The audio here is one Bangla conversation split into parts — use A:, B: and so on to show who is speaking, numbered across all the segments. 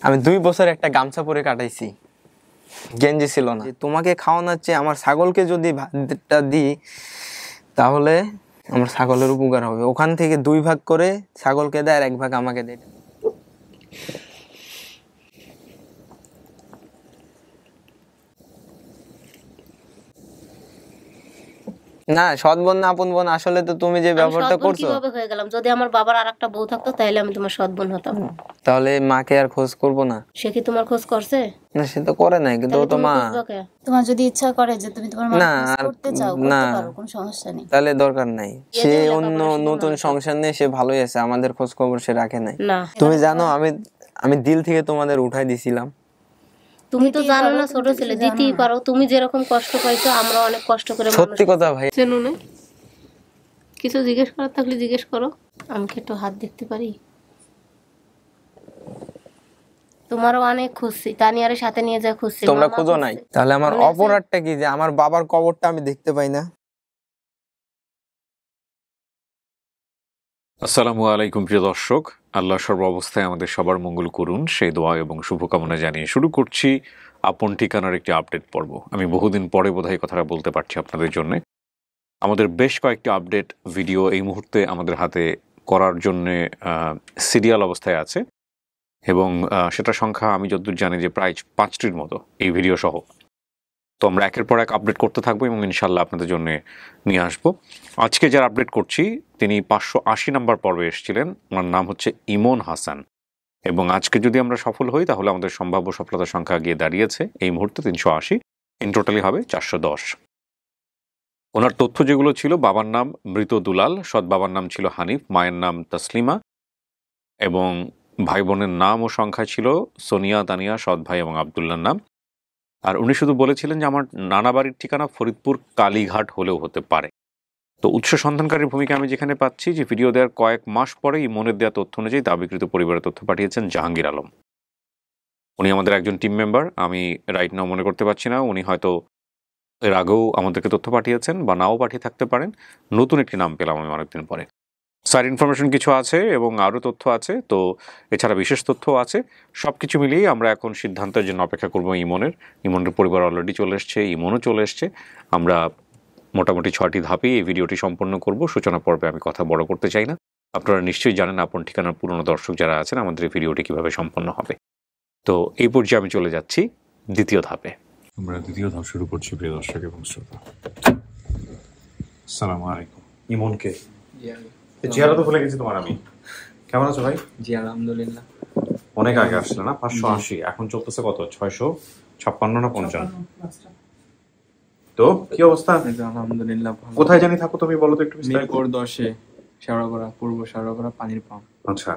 A: আমি 2 বছর একটা গামছা পরে কাটাইছি, গেঞ্জি ছিল না। তোমাকে খাওয়ানোর চেয়ে আমার ছাগলকে যদি ভাতটা দিই তাহলে আমার ছাগলের উপকার হবে। ওখান থেকে 2 ভাগ করে ছাগলকে দেয় আর 1 ভাগ আমাকে দেয়। না, সৎ বোন না আপন বোন, আসলে তো তুমি যে ব্যবহারটা করছো।
B: কিভাবে হয়ে গেলাম? যদি আমার বাবার আরেকটা বউ থাকতো তাহলে আমি তোমার সৎ বোন হতাম।
A: তাহলে মাকে আর খোঁজ করব না?
B: সে কি তোমার খোঁজ করছে?
A: না, সে তো করে নাই, কিন্তু ও তো মা।
C: তোমার যদি ইচ্ছা করে যে তুমি তোমার মাকে খোঁজ করতে চাও, করতে পারো, কোনো সমস্যা নেই।
A: তাহলে দরকার নাই। সে অন্য নতুন সংসার নিয়ে সে ভালোই আছে, আমাদের খোঁজ খবর সে রাখে নাই। তুমি জানো আমি দিল থেকে তোমাদের উঠাই দিছিলাম।
B: তুমি তো জানো না, ছোট ছেলে, দিতেই পারো। তুমি যেরকম কষ্ট পাইছো আমরা অনেক কষ্ট করে।
A: সত্যি কথা ভাই।
B: চেনো না? কিছু জিজ্ঞেস করার থাকলে জিজ্ঞেস করো। আমি কি একটু হাত দেখতে পারি? তোমারও অনেক খুঁজছি, তানিয়ারের সাথে নিয়ে যা খুঁজছি,
A: তোমরা খোঁজো নাই। তাহলে আমার অপরাধটা কি যে আমার বাবার কবরটা আমি দেখতে পাই না?
D: আসসালামু আলাইকুম প্রিয় দর্শক, আল্লাহ সর্ব অবস্থায় আমাদের সবার মঙ্গল করুন সেই দোয়া এবং শুভকামনা জানিয়ে শুরু করছি আপন ঠিকানার একটি আপডেট পর্ব। আমি বহুদিন পরে বোধহয় কথাটা বলতে পারছি আপনাদের জন্য। আমাদের বেশ কয়েকটি আপডেট ভিডিও এই মুহূর্তে আমাদের হাতে করার জন্যে সিরিয়াল অবস্থায় আছে, এবং সেটার সংখ্যা আমি যতদূর জানি যে প্রায় 5টির মতো এই ভিডিও সহ। তো আমরা একের পর এক আপডেট করতে থাকবো এবং ইনশাল্লাহ আপনাদের জন্য নিয়ে আসবো। আজকে যারা আপডেট করছি তিনি 580 নম্বর পর্বে এসেছিলেন। ওনার নাম হচ্ছে ইমন হাসান, এবং আজকে যদি আমরা সফল হই তাহলে আমাদের সম্ভাব্য সফলতার সংখ্যা গিয়ে দাঁড়িয়েছে এই মুহূর্তে 380, ইন টোটালি হবে 410। ওনার তথ্য যেগুলো ছিল, বাবার নাম মৃত দুলাল, সৎ বাবার নাম ছিল হানিফ, মায়ের নাম তসলিমা, এবং ভাই বোনের নাম ও সংখ্যা ছিল সোনিয়া, তানিয়া, সৎ ভাই এবং আবদুল্লার নাম। আর উনি শুধু বলেছিলেন যে আমার নানা বাড়ির ঠিকানা ফরিদপুর কালীঘাট হলেও হতে পারে। তো উৎস সন্ধানকারীর ভূমিকা আমি যেখানে পাচ্ছি যে ভিডিও দেওয়ার কয়েক মাস পরে ইমনের দেওয়া তথ্য অনুযায়ী দাবিকৃত পরিবারের তথ্য পাঠিয়েছেন জাহাঙ্গীর আলম। উনি আমাদের একজন টিম মেম্বার, আমি রাইট নাও মনে করতে পারছি না। উনি হয়তো এর আগেও আমাদেরকে তথ্য পাঠিয়েছেন বা নাও পাঠিয়ে থাকতে পারেন। নতুন একটি নাম পেলাম আমি অনেকদিন পরে। সাইড ইনফরমেশন কিছু আছে এবং আরও তথ্য আছে, তো এছাড়া বিশেষ তথ্য আছে। সব কিছু মিলিয়ে আমরা এখন সিদ্ধান্তের জন্য অপেক্ষা করবো ইমনের পরিবার অলরেডি চলে এসছে, ইমনও চলে এসছে। আমরা মোটামুটি 6টি ধাপে এই ভিডিওটি সম্পন্ন করব। সূচনা পর্বে আমি কথা বড় করতে চাই না। আপনারা নিশ্চয়ই জানেন আপন ঠিকানার পুরনো দর্শক যারা আছেন আমাদের এই ভিডিওটি কীভাবে সম্পন্ন হবে। তো এই পর্যায়ে আমি চলে যাচ্ছি দ্বিতীয় ধাপে। আমরা দ্বিতীয় ধাপ শুরু করছি প্রিয় দর্শক এবং শ্রোতা। আসসালামু আলাইকুম। ইমনকে চেহারা তো ভুলে গেছি তোমার আমি। কেমন আছো ভাই?
A: জি আলহামদুলিল্লাহ।
D: অনেক আগে আসলে না? 580, এখন চলতেছে কত? 656 না 55? তো কি অবস্থা?
A: আলহামদুলিল্লাহ।
D: কোথায় জানি থাকো তুমি, বলো তো একটু বিস্তারিত।
A: মিরপুর 10-এ শেওড়াপাড়া, পূর্ব শেওড়াপাড়া পানির পাম্প।
D: আচ্ছা,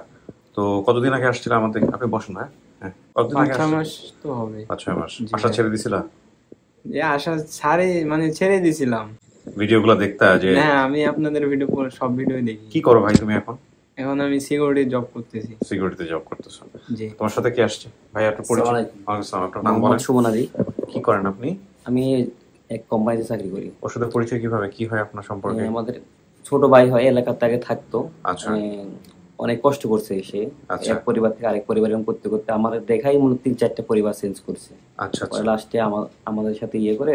D: তো কতদিন আগে আসছিল আমাদের? আপনি বসুন ভাই। হ্যাঁ, কতদিন আগে?
A: 5-6 মাস তো হবে।
D: 5-6 মাস। আশা ছেড়ে দিছিলা?
A: আশা ছেড়ে দিছিলাম।
D: ভিডিওগুলো দেখতা যে?
A: হ্যাঁ, আমি আপনাদের ভিডিও সব ভিডিও দেখি।
D: কি করো ভাই তুমি এখন?
A: এখন আমি সিকিউরিটি জব করতেছি।
D: সিকিউরিটিতে জব করতেছো?
A: জি।
D: তোমার সাথে কে আসছে ভাই? একটু পরিচয়। আপনার নাম বলেন।
E: সুমন আলী।
D: কি করেন আপনি?
E: আমি এক কোম্পানিতে চাকরি করি।
D: ওর সাথে পরিচয় কিভাবে, কি হয় আপনার সম্পর্কে?
E: আমাদের ছোট ভাই হয়, এলাকাতে আগে থাকতো।
D: আচ্ছা।
E: অনেক কষ্ট করছে সে, এক পরিবার থেকে আরেক পরিবার করতে করতে আমাদের দেখাই মূলত 3-4টা পরিবার চেঞ্জ করছে।
D: আচ্ছা।
E: লাস্টে আমাদের সাথে করে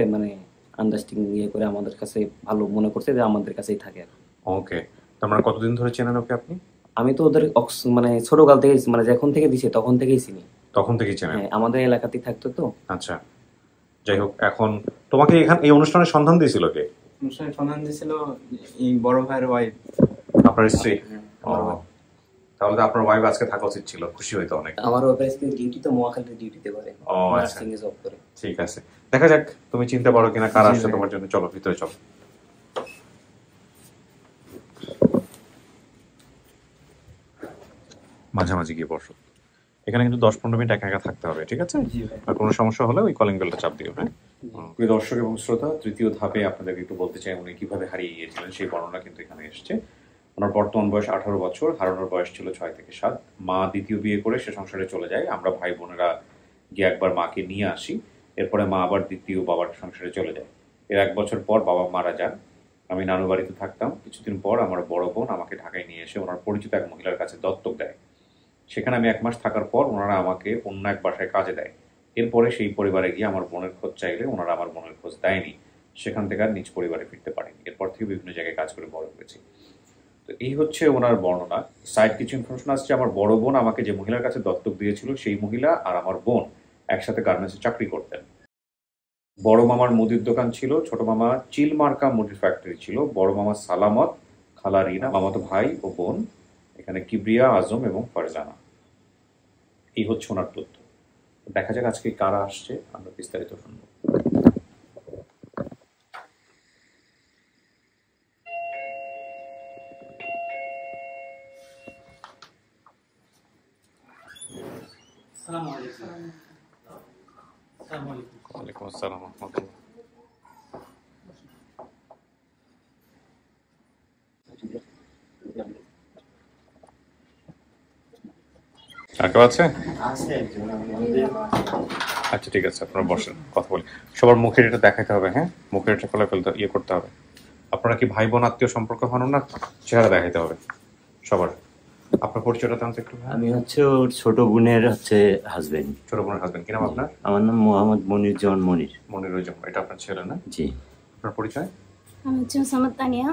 E: আন্ডারস্ট্যান্ডিং করে আমাদের কাছে ভালো মনে করছে যে আমাদের কাছেই থাকে।
D: ওকে, তোমরা কতদিন ধরে চেনেন ওকে আপনি?
E: আমি তো ওদের ছোটকাল থেকে যখন থেকে দিছে তখন থেকেই চিনি।
D: তখন থেকেই চেনেন?
E: আমাদের এলাকাতেই থাকতো তো।
D: আচ্ছা, যাই হোক, এখন তোমাকে এই অনুষ্ঠানের সন্ধান দিয়েছিল কে?
A: অনুষ্ঠানের সন্ধান দিয়েছিল এই বড় ভাইয়ের ওয়াইফ।
D: আপনার স্ত্রী? তাহলে তো আপনার ওয়াইফ আজকে থাকা উচিত ছিল, খুশি হইতো অনেক।
E: আমার ওয়াইফ ডিউটি তো নোয়াখালীতে ডিউটিতে করে।
D: ও আচ্ছা, জব করে। ঠিক আছে, দেখা যাক তুমি চিনতে পারো কিনা কার আসছে তোমার জন্য। চলো ভিতরে চলো। মাঝামাঝি গিয়ে বসো। এখানে কিন্তু 10-15 মিনিট একা একা থাকতে হবে, ঠিক আছে? আর কোনো সমস্যা হলে ওই কলিং বেলটা চাপ দিও। হ্যাঁ প্রিয় দর্শক এবং শ্রোতা, তৃতীয় ধাপে আপনাদেরকে একটু বলতে চাই উনি কিভাবে হারিয়ে গিয়েছিলেন সেই বর্ণনা কিন্তু এখানে এসছে। ওনার বর্তমান বয়স 18 বছর, হারানোর বয়স ছিল 6 থেকে 7। মা দ্বিতীয় বিয়ে করে সে সংসারে চলে যায়। আমরা ভাই বোনেরা গিয়ে একবার মাকে নিয়ে আসি, এরপরে মা আবার দ্বিতীয় বাবার সংসারে চলে যায়। এর 1 বছর পর বাবা মারা যান। আমি নানু বাড়িতে থাকতাম। কিছুদিন পর আমার বড় বোন আমাকে ঢাকায় নিয়ে এসে ওনার পরিচিত এক মহিলার কাছে দত্তক দেয়। সেখানে আমি 1 মাস থাকার পর ওনারা আমাকে অন্য এক বাসায় কাজে দেয়। এরপরে সেই পরিবারে গিয়ে আমার বোনের খোঁজ চাইলে ওনারা আমার বোনের খোঁজ দেয়নি, সেখান থেকে আর নিজ পরিবারে ফিরতে পারেনি। এরপর থেকে বিভিন্ন জায়গায় কাজ করে বড় হয়েছি। তো এই হচ্ছে ওনার বর্ণনা। সাইড কিছু ইনফরমেশন আসছে, আমার বড় বোন আমাকে যে মহিলার কাছে দত্তক দিয়েছিল সেই মহিলা আর আমার বোন একসাথে গার্মেন্টসে চাকরি করতেন। বড় মামার মুদির দোকান ছিল, ছোট মামা চিল মার্কা মুদির ফ্যাক্টরি ছিল, বড় মামা সালামত, খালা রিনা, মামাতো ভাই ও বোন এখানে কিবরিয়া, আজম এবং ফারজানা। এই হচ্ছে ওনার তথ্য। দেখা যাক আজকে কারা আসছে, আমরা বিস্তারিত শুনবো। ওয়ালাইকুম আসসালাম ওয়া রাহমাতুল্লাহ। আর কেউ আছে? আচ্ছা ঠিক আছে, আপনারা বসেন, কথা বলি। সবার মুখের এটা দেখাতে হবে, হ্যাঁ, মুখের এটা ফেলতে করতে হবে। আপনারা কি ভাই বোন আত্মীয় সম্পর্ক হন না? চেহারা দেখাইতে হবে সবার। আপনার পরিচয়টা জানতে একটু।
E: আমি হচ্ছে ওর ছোট বোনের হাজবেন্ড।
D: ছোট বোনের হাজবেন্ড, কি নাম আপনার?
E: আমার নাম মোহাম্মদ মনিরুজ্জামান মনির।
D: মনিরুজ্জামান, এটা আপনার ছেলে না?
E: জি।
D: আপনার পরিচয়?
C: আমি হচ্ছে সামাদ তানিয়া,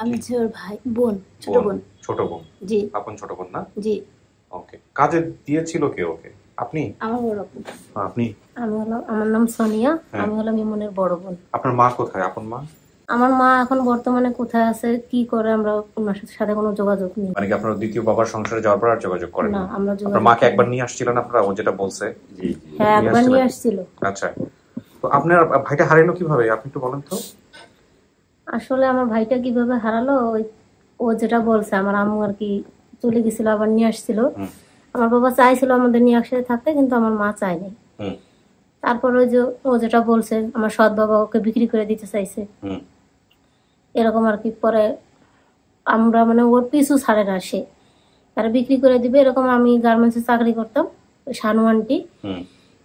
C: আমি হচ্ছে ওর ভাই বোন, ছোট বোন।
D: ছোট বোন,
C: জি।
D: আপন ছোট বোন না?
C: জি।
D: ওকে, কাজে দিয়েছিল কে ওকে? আপনি?
C: আমার বড় বোন।
D: আপনি?
B: আমার নাম সোনিয়া, আমি হলাম ইমনের বড় বোন।
D: আপনার মা কোথায়, আপন মা?
B: আমার মা এখন বর্তমানে কোথায় আছে, কি করে, আমরা ওনার সাথে কোনো যোগাযোগ নেই।
D: মানে কি আপনার দ্বিতীয় বাবার সংসারে যাওয়ার পর আর যোগাযোগ করেন
B: না? আমরা
D: আপনার মাকে একবার নিয়ে আসছিলেন আপনারা, ও যেটা বলছে?
B: হ্যাঁ, একবার নিয়ে আসছিল।
D: আচ্ছা, তো আপনার ভাইটা হারালো কিভাবে, আপনি একটু বলেন তো।
B: আসলে আমার ভাইটা কিভাবে হারালো, ও যেটা বলছে, আমার আম্মু আর কি চলে গেছিল, আবার নিয়ে আসছিল। আমার বাবা চাইছিল আমাদের নিয়ে একসাথে থাকতে, কিন্তু আমার মা চায়নি। তারপর ওই যে ও যেটা বলছে, আমার সৎ বাবা ওকে বিক্রি করে দিতে চাইছে, এরকম আর কি। পরে আমরা মানে ওর পিছু ছাড়ে না, সে তারা বিক্রি করে দিবে এরকম। আমি গার্মেন্টসে চাকরি করতাম, শানু আন্টি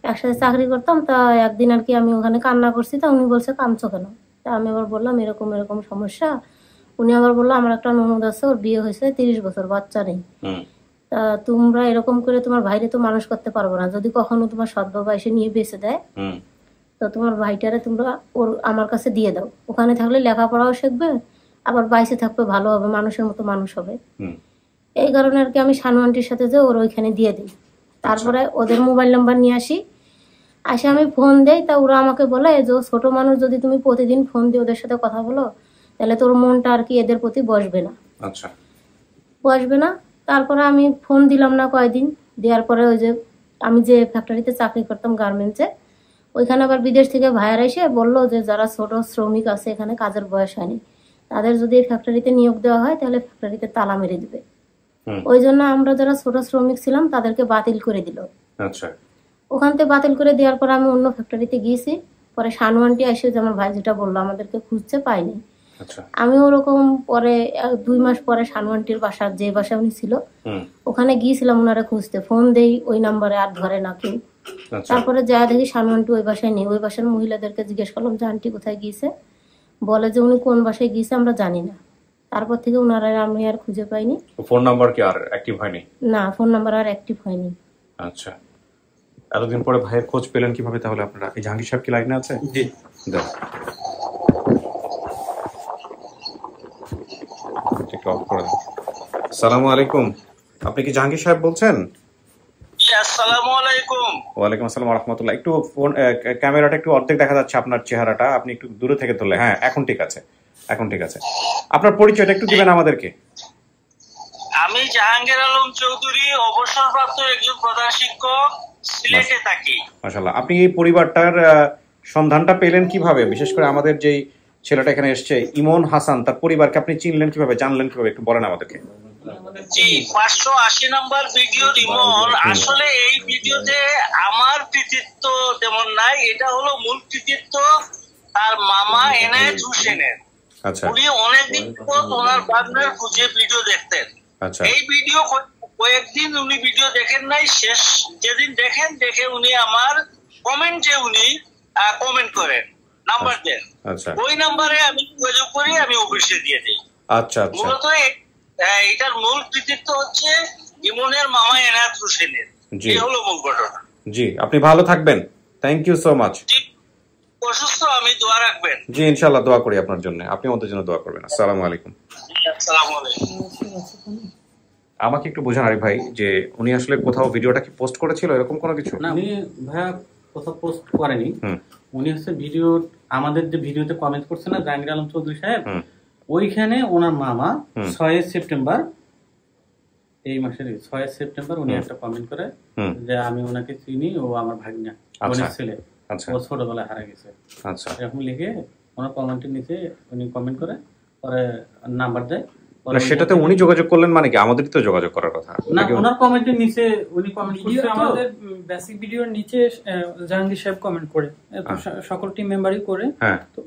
B: একসাথে চাকরি করতাম। তা একদিন আর কি আমি ওখানে কান্না করছি, তা উনি বলছে কাঁদছো কেন? তা আমি আবার বললাম এরকম এরকম সমস্যা। উনি আবার বললো আমার একটা ননদ আছে, ওর বিয়ে হয়েছে, 30 বছর, বাচ্চা নেই। তা তোমরা এরকম করে তোমার ভাইরে তো মানুষ করতে পারবো না, যদি কখনো তোমার সৎ বাবা এসে নিয়ে বেঁচে দেয়, তো তোমার ভাইটারে তোমরা ওর আমার কাছে দিয়ে দাও। ওখানে থাকলে লেখাপড়াও শিখবে, আবার বাইসে থাকবে, ভালো হবে, মানুষের মতো মানুষ হবে। এই কারণে আর কি আমি শানু আন্টির সাথে যে ওর ওইখানে দিয়ে দিই। তারপরে ওদের মোবাইল নাম্বার নিয়ে আসি, আমি ফোন দেই। তা ওরা আমাকে বলে যে ছোট মানুষ, যদি তুমি প্রতিদিন ফোন দিয়ে ওদের সাথে কথা বলো, তাহলে তোর মনটা আর কি এদের প্রতি বসবে না।
D: আচ্ছা,
B: বসবে না। তারপরে আমি ফোন দিলাম না কয়দিন, দেওয়ার পরে ওই যে আমি যে ফ্যাক্টরিতে চাকরি করতাম গার্মেন্টসে, ওইখানে আবার বিদেশ থেকে ভাইয়ারা এসে বললো যে যারা ছোট শ্রমিক আছে এখানে, কাজের বয়স হয়নি, তাদের যদি এই ফ্যাক্টরিতে নিয়োগ দেওয়া হয় তাহলে ফ্যাক্টরিতে তালা মেরে দিবে। ওই জন্য আমরা যারা ছোট শ্রমিক ছিলাম তাদেরকে বাতিল করে দিল।
D: আচ্ছা,
B: ওখান থেকে বাতিল করে দেওয়ার পর আমি অন্য ফ্যাক্টরিতে গিয়েছি। পরে শানু আন্টি এসে, যে আমার ভাই যেটা বললো, আমাদেরকে খুঁজছে, পাইনি। আমি ওরকম পরে 2 মাস পরে শানু আন্টির বাসা, যে বাসা উনি ছিল, ওখানে গিয়েছিলাম ওনারা খুঁজতে। ফোন দেই ওই নাম্বারে, আর ধরে না কেউ। তারপরে যা দেখি শানু আন্টি ওই বাসায় নেই। ওই বাসার মহিলাদেরকে জিজ্ঞেস করলাম যে আন্টি কোথায় গিয়েছে, বলে যে উনি কোন বাসায় গিয়েছে আমরা জানি না। তারপর থেকে ওনারা আমি আর খুঁজে পাইনি।
D: ফোন নাম্বার কি আর অ্যাক্টিভ হয়নি?
B: না, ফোন নাম্বার আর অ্যাক্টিভ হয়নি।
D: আচ্ছা, এতদিন পরে ভাইয়ের খোঁজ পেলেন কিভাবে তাহলে আপনারা? এই জাহাঙ্গীর সাহেব কি লাইনে আছে? জি, দাও। আসসালামু আলাইকুম, আপনি কি জাহাঙ্গীর সাহেব বলছেন?
F: আসসালামু আলাইকুম।
D: ওয়ালাইকুম আসসালাম ওয়া রাহমাতুল্লাহ। একটু ফোন ক্যামেরাটা একটু অর্ধেক দেখা যাচ্ছে আপনার চেহারাটা, আপনি একটু দূরে থেকে ধরলে। হ্যাঁ, এখন ঠিক আছে, এখন ঠিক আছে। আপনার পরিচয়টা একটু দিবেন আমাদেরকে।
F: আমি জাহাঙ্গীর আলম চৌধুরী, অবসরপ্রাপ্ত একজন প্রধান শিক্ষক, সিলেটে থাকি।
D: মাশাআল্লাহ। আপনি এই পরিবারটার সন্ধানটা পেলেন কিভাবে? বিশেষ করে আমাদের যেই ছেলেটা এখানে এসছে, ইমন হাসান, তার পরিবারকে আপনি চিনলেন কিভাবে, জানলেন কিভাবে, একটু বলেন আমাদেরকে।
F: জি, 580 নম্বর ভিডিও রিমন। আসলে এই ভিডিওতে আমার কৃতিত্ব তেমন নাই, এটা হলো মূল কৃতিত্ব তার মামা এনায়েত হোসেনের।
D: আচ্ছা,
F: উনি অনেকদিন পর ওনার বাগনার খুঁজে ভিডিও দেখতেন।
D: আচ্ছা,
F: এই ভিডিও কয়েকদিন উনি ভিডিও দেখেন নাই, শেষ যেদিন দেখেন, দেখে উনি আমার কমেন্টে উনি কমেন্ট করেন, নাম্বার দেন।
D: আচ্ছা,
F: ওই নাম্বারে আমি যোগাযোগ করি, আমি অফিসে দিয়ে দিই।
D: আচ্ছা আচ্ছা,
F: মূলত এটার মূল কৃতিত্ব হচ্ছে ইমনের মামা এনায়েত হোসেনের।
D: জি।
F: এই হলো মূল ঘটনা।
D: জি, আপনি ভালো থাকবেন। Thank you so much.
F: ঠিক, অসুস্থ, আমি দোয়া রাখবেন।
D: জি, ইনশাআল্লাহ দোয়া করি আপনার জন্য, আপনি আমাদের জন্য দোয়া করবেন। আসসালামু আলাইকুম।
F: আসসালামু আলাইকুম।
D: আমাকে একটু বোঝান আরিফ ভাই, যে উনি আসলে কোথাও ভিডিওটা কি পোস্ট করেছিল এরকম কোনো কিছু?
G: না, উনি ভাইয়া কোথাও পোস্ট করেনি।
D: হুম।
G: উনি হচ্ছে ভিডিও, আমাদের যে ভিডিওতে কমেন্ট করছে না জাহাঙ্গীর আলম চৌধুরী সাহেব,
D: হুম।
G: ওইখানে ওনার মামা
D: হুম।
G: 6 সেপ্টেম্বর, এই মাসের 6 সেপ্টেম্বর উনি একটা কমেন্ট করে
D: হুম।
G: যে আমি ওনাকে চিনি, ও আমার ভাগ্না,
D: আচ্ছা।
G: বোনের ছেলে,
D: আচ্ছা
G: ও ছোটবেলায় হারা গেছে,
D: আচ্ছা
G: এরকম লিখে ওনার কমেন্টের নিচে উনি কমেন্ট করে, পরে নাম্বার দেয়। পরে
D: না, সেটাতে উনি যোগাযোগ করলেন মানে কি? আমাদের তো যোগাযোগ করার কথা
G: না, ওনার কমেন্টের নিচে উনি কমেন্ট
H: ভিডিও
G: করছে
H: আমাদের বেসিক ভিডিওর নিচে জাহাঙ্গীর সাহেব কমেন্ট করে, তো সকল টিম মেম্বারই করে।
D: হ্যাঁ,
H: তো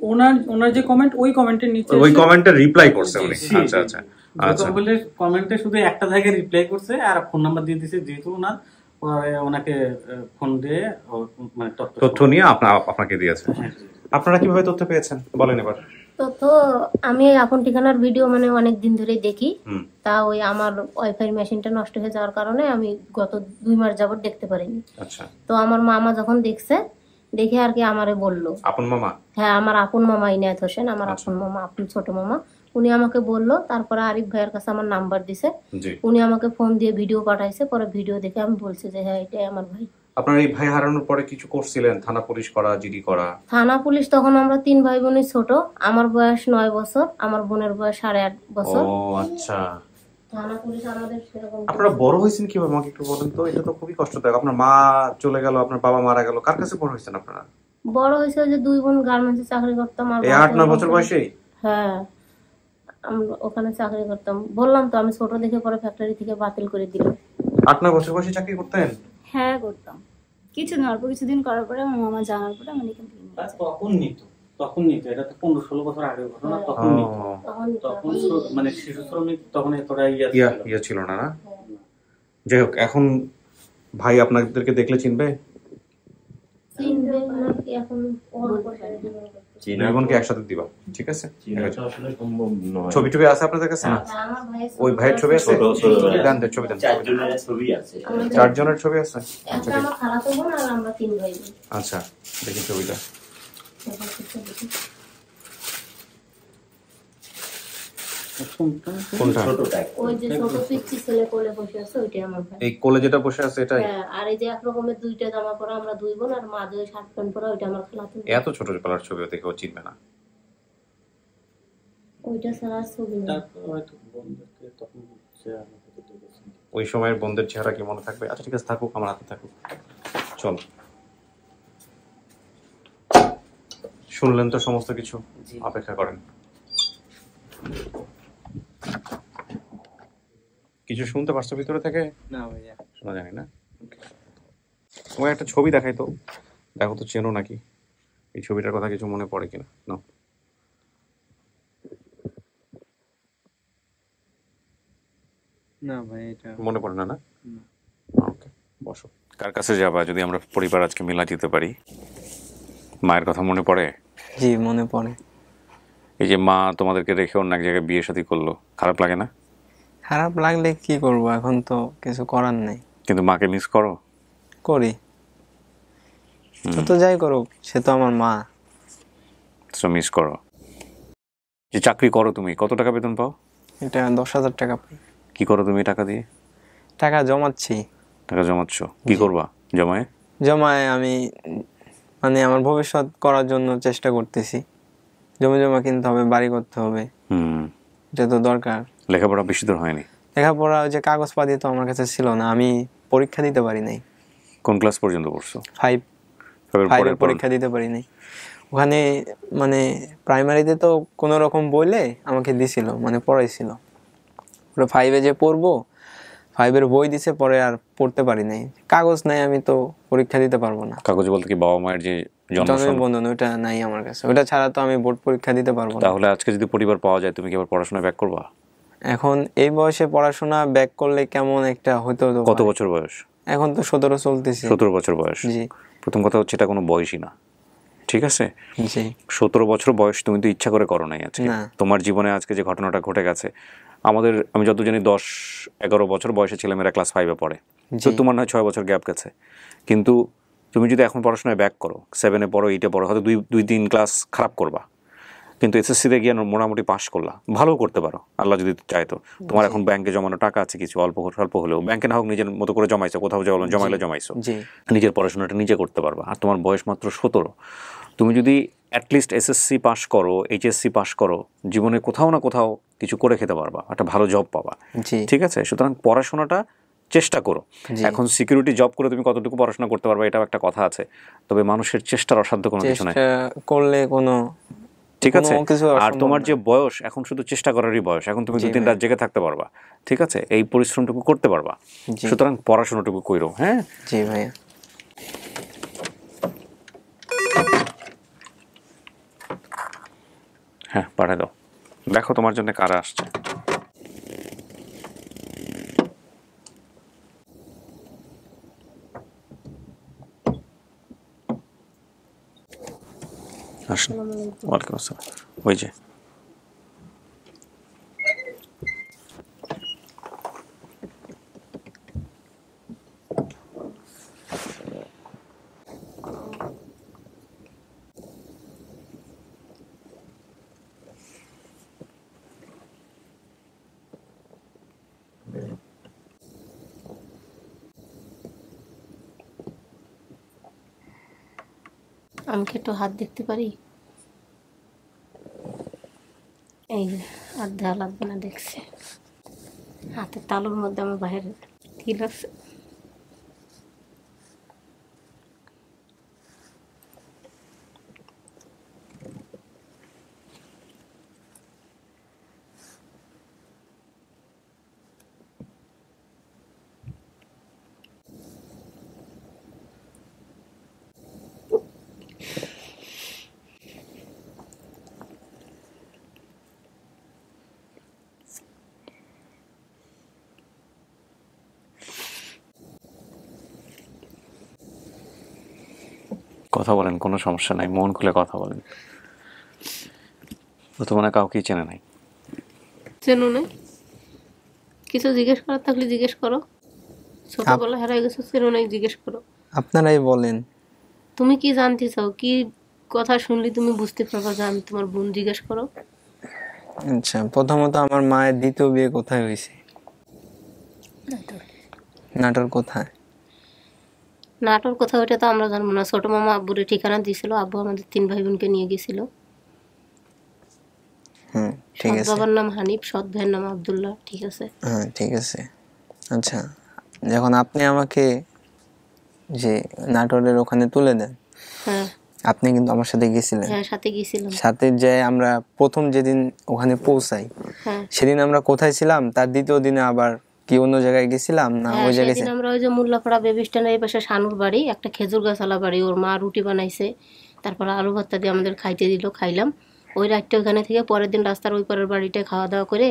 H: ওনার যে কমেন্ট, ওই কমেন্টের নিচে
D: ওই কমেন্টের রিপ্লাই করছে উনি।
G: জি,
D: আচ্ছা আচ্ছা আচ্ছা।
G: বলে কমেন্টে শুধু একটা জায়গায় রিপ্লাই করছে আর ফোন নাম্বার দিয়ে দিয়েছে, যেহেতু ওনার পরে ওনাকে ফোন দিয়ে মানে
D: তথ্য নিয়ে আপনাকে দিয়েছে। আপনারা কিভাবে তথ্য পেয়েছেন বলেন এবার।
B: তো আমি আপন ঠিকানার ভিডিও মানে অনেক দিন ধরেই দেখি।
D: হুম।
B: তা ওই আমার ওয়াইফাই মেশিনটা নষ্ট হয়ে যাওয়ার কারণে আমি গত 2 মাস যাবত দেখতে পারিনি।
D: আচ্ছা,
B: তো আমার মামা যখন দেখছে, দেখে আর কি আমারে বললো,
D: আপন মামা?
B: হ্যাঁ আমার আপন মামা ইনায়েত হোসেন, আমার আপন মামা, আপন ছোট মামা। উনি আমাকে বললো, তারপরে আরিফ ভাইয়ের কাছে আমার নাম্বার দিছে,
D: জি।
B: উনি আমাকে ফোন দিয়ে ভিডিও পাঠাইছে। পরে ভিডিও দেখে আমি বলছি যে হ্যাঁ এটাই আমার ভাই।
D: আপনার এই ভাই হারানোর পরে কিছু করছিলেন? থানা পুলিশ করা, জিডি করা?
B: থানা পুলিশ তখন আমরা 3 ভাই বোনই ছোট, আমার বয়স 9 বছর, আমার বোনের বয়স 8.5 বছর।
D: ও আচ্ছা।
B: থানা পুলিশ আমাদের সেরকম।
D: আপনারা বড় হয়েছেন কিভাবে আমাকে একটু বলেন তো? এটা তো খুবই কষ্টদায়ক। আপনার মা চলে গেল, আপনার বাবা মারা গেল, কার কাছে বড় হয়েছেন আপনারা?
B: বড় হয়েছে যে 2 বোন গার্মেন্টসে চাকরি করতাম। আর
D: এই 8-9 বছর বয়সে?
B: হ্যাঁ, আমরা ওখানে চাকরি করতাম। বললাম তো আমি ছোট দেখে পরে ফ্যাক্টরি থেকে বাতিল করে দিল।
D: 8-9 বছর বয়সে চাকরি করতেন?
C: হ্যাঁ করতাম, কিছুদিন অল্প কিছুদিন করার পরে আমার মামা জানার পরে আমি এখান থেকে নিয়ে যাই।
G: তখন নিত, এটা তো 15-16 বছর আগের ঘটনা। তখন নিত, তখন মানে শিশু শ্রমিক তখন এতটা
D: ইয়া ছিল না। না, যাই হোক, এখন ভাই আপনাদেরকে দেখলে চিনবে?
B: চিনবে না কি এখন ওর
D: দুই বোনকে একসাথে দিবা, ঠিক আছে? ছবি টবি আছে আপনাদের কাছে? না,
B: আমার ভাই
D: ওই ভাইয়ের ছবি আছে? দেন দেন, ছবি দেন। 4 জনের ছবি আছে?
B: একটা আমার খালাতো বোন আর আমরা 3 ভাই বোন।
D: আচ্ছা, দেখি ছবিটা। কোনটা?
B: ওই যে ছোট পিচ্চি ছেলে কোলে বসে আছে, ওইটাই আমার ভাই।
D: এই কোলে যেটা বসে আছে এটাই?
B: হ্যাঁ, আর এই যে এক রকমের 2টা জামা পরা আমরা 2 বোন, আর মা যে শার্ট প্যান্ট পরা ওইটা আমার খালাতো বোন।
D: এত ছোট পালার ছবি দেখে ও চিনবে না।
B: ওইটা ছাড়া আর ছবি নেই।
D: ওই সময়ের বন্ধের চেহারা কি মনে থাকবে? আচ্ছা ঠিক আছে, থাকুক, আমার হাতে থাকুক। চল, শুনলেন তো সমস্ত কিছু, অপেক্ষা করেন। কিছু শুনতে পারছো ভিতরে থেকে?
A: না ভাইয়া,
D: শোনা জানি না। তোমার একটা ছবি দেখাই তো, দেখো তো চেনো নাকি, এই ছবিটার কথা কিছু মনে পড়ে কিনা। নাও।
A: না ভাই এটা
D: মনে পড়ে না? না, ওকে, বসো। কার কাছে যাবা যদি আমরা পরিবার আজকে মিলা যেতে পারি? মায়ের কথা মনে পড়ে?
A: জি মনে পড়ে।
D: এই যে মা তোমাদেরকে রেখে অন্য এক জায়গায় বিয়ে শাদী করলো, খারাপ লাগে না?
A: খারাপ লাগলে কি করব, এখন তো কিছু করার নেই।
D: কিন্তু মাকে মিস করো?
A: করি, তো যাই করুক, সে তো আমার মা।
D: মিস করো। যে চাকরি করো তুমি, কত টাকা বেতন পাও?
A: এটা 10,000 টাকা পাই।
D: কি করো তুমি টাকা দিয়ে?
A: টাকা জমাচ্ছি।
D: টাকা জমাচ্ছ? কি করবা জমায়ে?
A: জমায় আমি মানে আমার ভবিষ্যৎ করার জন্য চেষ্টা করতেছি। জমা কিনতে হবে, বাড়ি করতে হবে, এটা তো দরকার।
D: লেখাপড়া বেশি দূর হয়নি?
A: লেখাপড়া ওই যে কাগজপাতি তো আমার কাছে ছিল না, আমি পরীক্ষা দিতে পারি নাই।
D: কোন ক্লাস পর্যন্ত পড়ছো?
A: 5 পরীক্ষা দিতে পারি নাই। ওখানে মানে প্রাইমারিতে তো কোনো রকম বইলে আমাকে দিছিল, মানে পড়াইছিল। ওটা 5-এ যে পড়বো, 5-এর বই দিছে, পরে আর পড়তে পারি নাই। কাগজ নাই, আমি তো পরীক্ষা দিতে পারবো না।
D: কাগজ বলতে কি বাবা মায়ের যে জন্ম
A: নিবন্ধন, ওটা নাই আমার কাছে। ওটা ছাড়া তো আমি বোর্ড পরীক্ষা দিতে পারবো না।
D: তাহলে আজকে যদি পরিবার পাওয়া যায়, তুমি কি আবার পড়াশোনা ব্যাক করবা?
A: এখন এই বয়সে পড়াশোনা ব্যাক করলে কেমন একটা হইতো।
D: কত বছর বয়স
A: এখন? তো 17 চলতেছে।
D: 17 বছর বয়স?
A: জি।
D: প্রথম কথা হচ্ছে এটা কোনো বয়সই না, ঠিক আছে?
A: জি।
D: 17 বছর বয়স তুমি তো ইচ্ছা করে করো নাই আজকে।
A: না।
D: তোমার জীবনে আজকে যে ঘটনাটা ঘটে গেছে, আমি যত জানি 10-11 বছর বয়সে ছেলেমেয়েরা ক্লাস 5-এ পড়ে, তো তোমার নয় 6 বছর গ্যাপ গেছে, কিন্তু তুমি যদি এখন পড়াশোনায় ব্যাক করো, 7-এ পড়ো, 8-এ পড়ো, হয়তো 2-3 ক্লাস খারাপ করবা, কিন্তু এসএসসিতে গিয়ে মোটামুটি পাস করলা, ভালো করতে পারো আল্লাহ যদি চায়। তো তোমার এখন ব্যাংকে জমানো টাকা আছে কিছু, অল্প হলেও, ব্যাংকে না হোক নিজের মতো করে জমাইছো, কোথাও জমাইলে জমাইছো, নিজের পড়াশোনাটা নিজে করতে পারবা। আর তোমার বয়স মাত্র 17, তুমি যদি অ্যাটলিস্ট এসএসসি পাস করো, এইচএসসি পাস করো, জীবনে কোথাও না কোথাও কিছু করে খেতে পারবা, একটা ভালো জব পাবা, ঠিক আছে? সুতরাং পড়াশোনাটা চেষ্টা করো। এখন সিকিউরিটি জব করে তুমি কতটুকু পড়াশোনা করতে পারবে এটাও একটা কথা আছে, তবে মানুষের চেষ্টার অসাধ্য কোনো কিছু নাই,
A: করলে কোনো,
D: ঠিক আছে? আর তোমার যে বয়স এখন শুধু চেষ্টা করারই বয়স, এখন তুমি 2-3 রাত জেগে থাকতে পারবা, ঠিক আছে? এই পরিশ্রমটুকু করতে পারবা, সুতরাং পড়াশোনাটুকু কইরো। হ্যাঁ
A: জি ভাইয়া।
D: হ্যাঁ পাঠিয়ে দাও, দেখো তোমার জন্য কারা আসছে। আসুন। ওয়ালাইকুম আসসালাম। ওই যে
B: আমি কি একটু হাত দেখতে পারি? এই যে আর দেওয়া লাগবে না, দেখছি হাতের তালুর মধ্যে আমার বাইরে তিল আছে।
D: কথা বলেন, কোনো সমস্যা নাই, মন খুলে কথা বলেন। তোমার কাউকেই চেনে নাই?
B: চেনো নাই? কিছু জিজ্ঞেস করার থাকলে জিজ্ঞেস করো। ছোটবেলা হারাই গেছো, চেনো নাই, জিজ্ঞেস করো।
A: আপনারাই বলেন,
B: তুমি কি জানতে চাও, কি কথা শুনলি তুমি বুঝতে পারবা যে আমি তোমার বোন, জিজ্ঞেস করো।
A: আচ্ছা, প্রথমত আমার মায়ের দ্বিতীয় বিয়ে কোথায় হয়েছে? নাটোর। কোথায়?
B: নাটোর কোথাও, ওটা তো আমরা জানবো না। ছোট মামা আব্বুরে ঠিকানা দিয়েছিল, আব্বু আমাদের 3 ভাই বোনকে নিয়ে গেছিল।
A: ঠিক আছে।
B: বাবার নাম হানিফ, সৎ ভাইয়ের নাম আব্দুল্লাহ, ঠিক আছে?
A: হ্যাঁ ঠিক আছে। আচ্ছা, যখন আপনি আমাকে যে নাটোরের ওখানে তুলে দেন,
B: হ্যাঁ
A: আপনি কিন্তু আমার সাথে গেছিলেন।
B: হ্যাঁ, সাথে গেছিলাম।
A: সাথে যে আমরা প্রথম যেদিন ওখানে পৌঁছাই,
B: হ্যাঁ
A: সেদিন আমরা কোথায় ছিলাম? তার দ্বিতীয় দিনে আবার কি অন্য জায়গায় গেছিলাম না? ওই জায়গায়
B: সেদিন আমরা ওই যে মোল্লাপাড়া বেবি স্ট্যান্ডের এই পাশে শানুর বাড়ি, একটা খেজুর গাছালা বাড়ি, ওর মা রুটি বানাইছে, তারপর আলু ভর্তা দিয়ে আমাদের খাইতে দিল, খাইলাম। ওই রাতটা ওখানে থেকে পরের দিন রাস্তার ওই পারের বাড়িটায় খাওয়া দাওয়া করে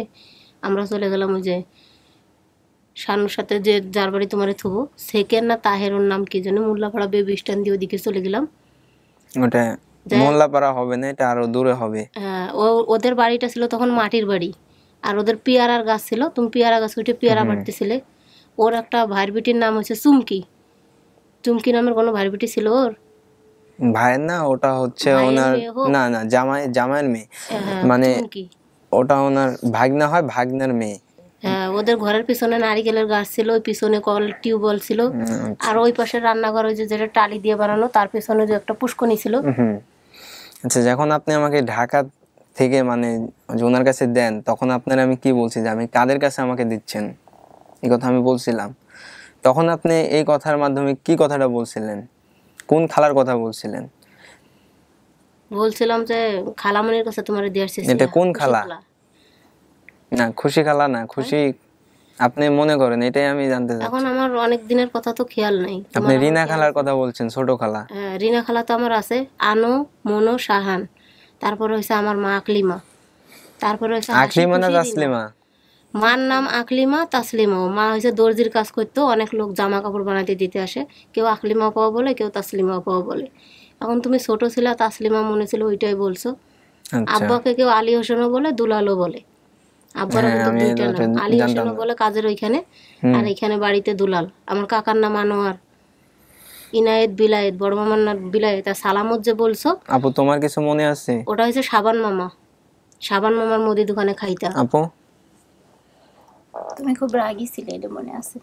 B: আমরা চলে গেলাম ওই যে শানুর সাথে, যে যার বাড়ি তোমার থুবো, সেকেন্ড না তাহের ওর নাম কি জানি, মোল্লাপাড়া বেবি স্ট্যান্ড দিয়ে ওদিকে চলে গেলাম।
A: ওটা মোল্লাপাড়া হবে না, এটা আরো দূরে হবে।
B: হ্যাঁ, ওদের বাড়িটা ছিল তখন মাটির বাড়ি, আর ওদের পেয়ারার গাছ ছিল। তুমি পেয়ারা গাছ উঠে পেয়ারা পাড়তেছিলে। ওর একটা ভাইয়ের বেটির নাম হচ্ছে চুমকি, চুমকি নামের কোনো ভাইয়ের বেটি ছিল ওর।
A: ভাইয়ের না, ওটা হচ্ছে ওনার, না না, জামাইয়ের মেয়ে, মানে ওটা ওনার ভাগনা হয়, ভাগনার মেয়ে।
B: হ্যাঁ, ওদের ঘরের পিছনে নারিকেলের গাছ ছিল, ওই পিছনে কল টিউবওয়েল ছিল, আর ওই পাশে রান্নাঘর, ওই যে যেটা টালি দিয়ে বানানো, তার পিছনে যে একটা পুষ্কনি ছিল।
A: আচ্ছা, যখন আপনি আমাকে ঢাকা থেকে মানে ওনার কাছে দেন, তখন আপনার আমি কি বলছি যে আমি কাদের কাছে আমাকে দিচ্ছেন, এই কথা আমি বলছিলাম। তখন আপনি এই কথার মাধ্যমে কি কথাটা বলছিলেন? কোন খালার কথা বলছিলেন?
B: বলছিলাম যে খালামণির কাছে তোমার দিয়ে আসছে।
A: এটা কোন খালা? না, খুশি খালা না, খুশি আপনি মনে করেন, এটাই আমি জানতে চাই।
B: এখন আমার অনেক দিনের কথা তো খেয়াল নাই।
A: আপনি রিনা খালার কথা বলছেন, ছোট খালা?
B: হ্যাঁ, রিনা খালা তো আমার আছে, আনো, মনো, শাহান, তারপরে হইছে আমার মা আকলিমা, তারপরে হইছে
A: আকলিমা না তাসলিমা?
B: মার নাম আকলিমা, তাসলিমা। মা হইছে দর্জির কাজ করতো, অনেক লোক জামা কাপড় বানাতে দিতে আসে, কেউ আকলিমা পাওয়া বলে, কেউ তাসলিমা পাওয়া বলে। এখন তুমি ছোট ছিলা, তাসলিমা মনে ছিল, ওইটাই বলছো। আব্বাকে কেউ আলী হোসেনও বলে, দুলালও বলে। আব্বার
A: হ্যাঁ,
B: কিন্তু
A: আমি
B: দুইটা
A: এটা
B: নাম, আলী
A: জানতাম
B: হোসেন
A: না।
B: বলে কাজের ওইখানে, আর এখানে বাড়িতে দুলাল। আমার কাকার নাম আনোয়ার, ইনায়েত বিলায়েত, বড় মামার নাম বিলায়েত। আর সালামত যে বলছো,
A: আপু তোমার কিছু মনে আছে?
B: ওটা হচ্ছে সাবান মামা। সাবান মামার মুদি দোকানে খাইতা।
A: আপু
C: তুমি খুব রাগী ছিলে, এটা মনে আছে।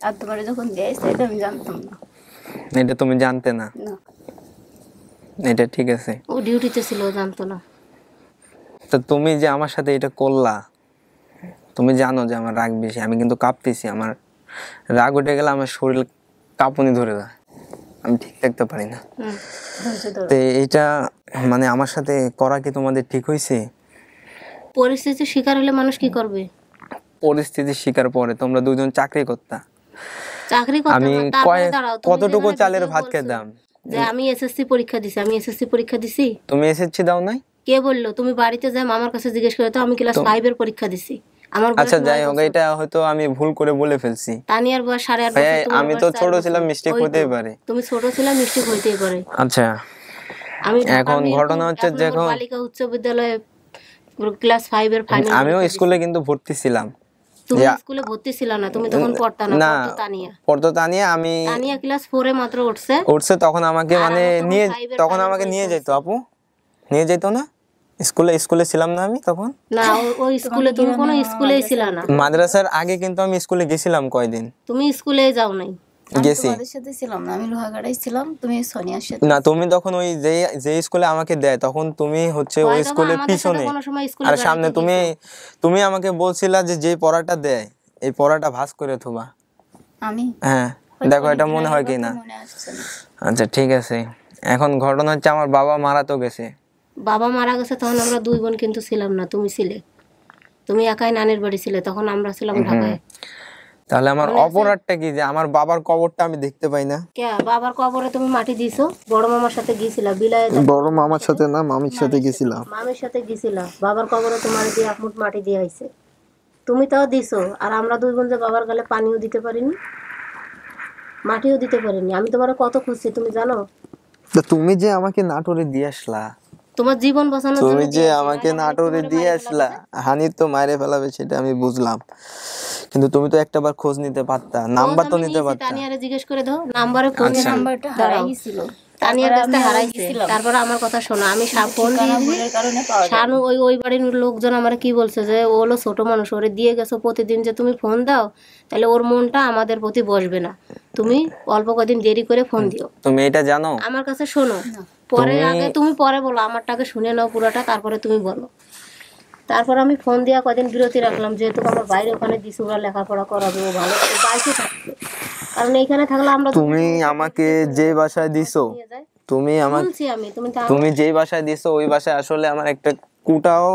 C: আর তোমার যখন দিয়েছে এটা আমি জানতাম না।
A: এটা তুমি জানতে না?
C: না,
A: এটা ঠিক আছে।
B: ও ডিউটিতে ছিল, ও জানতো না।
A: তো তুমি যে আমার সাথে এটা করলা, তুমি জানো যে আমার রাগ বেশি, আমি কিন্তু কাঁপতেছি। আমার রাগ উঠে গেলে আমার শরীর কাঁপুনি ধরে যায়, আমি ঠিক থাকতে পারি না।
C: ধৈর্য ধরো।
A: তো এইটা মানে আমার সাথে করা কি তোমাদের ঠিক হয়েছে?
B: পরিস্থিতির শিকার হলে মানুষ কি করবে?
A: পরিস্থিতির শিকার পরে তোমরা দুজন চাকরি করতা,
B: চাকরি করতে
A: আমি
B: হয়। তারপরে দাঁড়াও, তুমি
A: কতটুকু
B: যেখানে
A: চালের
B: ভিডিও
A: ভাত
B: বলছো
A: খেতাম।
B: যে আমি এসএসসি পরীক্ষা দিছি, আমি এসএসসি পরীক্ষা দিছি।
A: তুমি এসেছি দাও নাই?
B: কে বললো? তুমি বাড়িতে যাই মামার কাছে জিজ্ঞেস করে তো, আমি ক্লাস 5 এর পরীক্ষা দিছি। আমার বয়স
A: আচ্ছা
B: 9
A: যাই হোক,
B: বছর।
A: এটা হয়তো আমি ভুল করে বলে ফেলছি।
B: তানিয়ার বয়স 8.5
A: ভাই,
B: বছর, তোমার
A: আমি
B: বয়স
A: তো
B: 4
A: ছোট
B: বছর।
A: ছিলাম, মিস্টেক
B: ওই তো,
A: হতেই পারে।
B: তুমি ছোট ছিলাম, মিস্টেক হইতেই পারে।
A: আচ্ছা
B: আমি ঢাকার
A: এখন
B: মিরপুর
A: ঘটনা হচ্ছে
B: 1
A: যে
B: নম্বর বালিকা উচ্চ বিদ্যালয়ে ক্লাস 5 এর ফাইনাল।
A: আমিও স্কুলে কিন্তু ভর্তি ছিলাম।
B: তুমি স্কুলে ভর্তি ছিল না, তুমি তখন পড়তা না,
A: না,
B: পড়তো তানিয়া।
A: পড়তো তানিয়া। আমি
B: তানিয়া ক্লাস 4 এ মাত্র উঠছে।
A: উঠছে তখন আমাকে
B: আর
A: মানে
B: আমার তখন
A: নিয়ে,
B: 5 এর
A: তখন
B: final
A: আমাকে নিয়ে
B: পরীক্ষা
A: যেত। আপু নিয়ে যেত না স্কুলে ছিলাম না আমি তখন।
B: না, ওই স্কুলে তুমি কোনো স্কুলেই ছিল না।
A: মাদ্রাসার আগে কিন্তু আমি স্কুলে গেছিলাম কয়দিন,
B: তুমি স্কুলে যাও নাই।
C: আমি
A: গেছি।
C: তোমাদের সাথে ছিলাম না, আমি লোহাগাড়াই ছিলাম, তুমি সোনিয়ার সাথে।
A: না, তুমি তখন ওই যে স্কুলে আমাকে দেয় তখন তুমি হচ্ছে ওই
B: হয়তো বা
A: স্কুলের
B: আমাদের সাথে
A: পিছনে
B: কোনো সময় স্কুলে
A: আর
B: বেড়াইতে
A: সামনে। তুমি
B: গেছো।
A: তুমি আমাকে বলছিলা যে যে পড়াটা দেয় এই পড়াটা ভাঁজ করে থোবা।
C: আমি
A: হ্যাঁ দেখো, এটা মনে হয় কি না?
C: মনে আসছে না।
A: আচ্ছা ঠিক আছে। এখন ঘটনা হচ্ছে আমার বাবা মারা তো গেছে।
B: বাবা মারা গেছে তখন আমরা 2 বোন কিন্তু ছিলাম না, তুমি ছিলে। তুমি একাই নানির বাড়ি ছিলে, তখন আমরা ছিলাম ঢাকায়।
A: তাহলে আমার অপরাধটা কি যে আমার বাবার কবরটা আমি দেখতে পাই না?
B: কে বাবার কবরে তুমি মাটি দিছো? বড় মামার সাথে গিয়েছিলা বিলায়েতে?
A: বড় মামার সাথে না, মামির সাথে গেছিলাম।
B: মামির সাথে গিয়েছিলা, বাবার কবরে তোমার দিয়ে 1 মুঠ মাটি দিয়ে আইছে। তুমি তাও দিছো, আর আমরা 2 বোন যে বাবার গালে পানিও দিতে পারিনি, মাটিও দিতে পারিনি। আমি তোমার কত খুঁজছি তুমি জানো?
A: তো তুমি যে আমাকে নাটোরে দিয়ে আসলা,
B: তোমার জীবন বাঁচানোর জন্য
A: তুমি যে
B: দিয়েছি,
A: আমাকে
B: নাহলে হানিফ
A: নাটোরে
B: তোমারে
A: দিয়ে
B: মাইরে
A: আসলা,
B: ফেলাবে।
A: হানিফ তো মাইরে ফেলাবে সেটা আমি বুঝলাম, কিন্তু তুমি তো একটাবার খোঁজ নিতে পারতা, নাম্বার তো
B: আমি
A: নিতে
B: নিয়েছি,
A: পারতা।
B: তানিয়ারে জিজ্ঞেস করে দাও, নাম্বারে ফোন
A: আচ্ছা।
C: নাম্বারটা হারাই গেছিল।
B: তানিয়ার
C: তারপরে
B: কাছে
C: আমি
B: হারাইছে।
C: গেছিলাম।
B: তারপরে আমার কথা শোনো, আমি ফোন
C: ঠিকানা
B: দিয়েছি।
C: ভুলের কারণে পাওয়া যায় না।
B: শানু ওই বাড়ির লোকজন আমার কি বলছে যে ও হলো ছোট মানুষ, ওরে দিয়ে গেছো প্রতিদিন, যে তুমি ফোন দাও তাহলে ওর মনটা আমাদের প্রতি বসবে না, তুমি অল্প কদিন দেরি করে ফোন দিও।
A: তুমি এটা জানো?
B: আমার কাছে শোনো, পরে আগে তুমি পরে বলো, আমারটাকে শুনে নাও পুরোটা, তারপরে তুমি বলো। তারপর আমি ফোন দিয়া কদিন বিরতি রাখলাম, যেহেতু আমার বাইরে ওখানে দিছি, ওরা লেখাপড়া করাবে, ও ভালো করে বাইরে থাকবে, কারণ এইখানে থাকলে আমরা
A: তুমি আমাকে যে বাসায় দিছো,
B: নিয়ে যাই।
A: তুমি আমাকে
B: শুনছি আমি, তুমি তো
A: তুমি যেই বাসায় দিছো ওই বাসায় আসলে আমার একটা কুটাও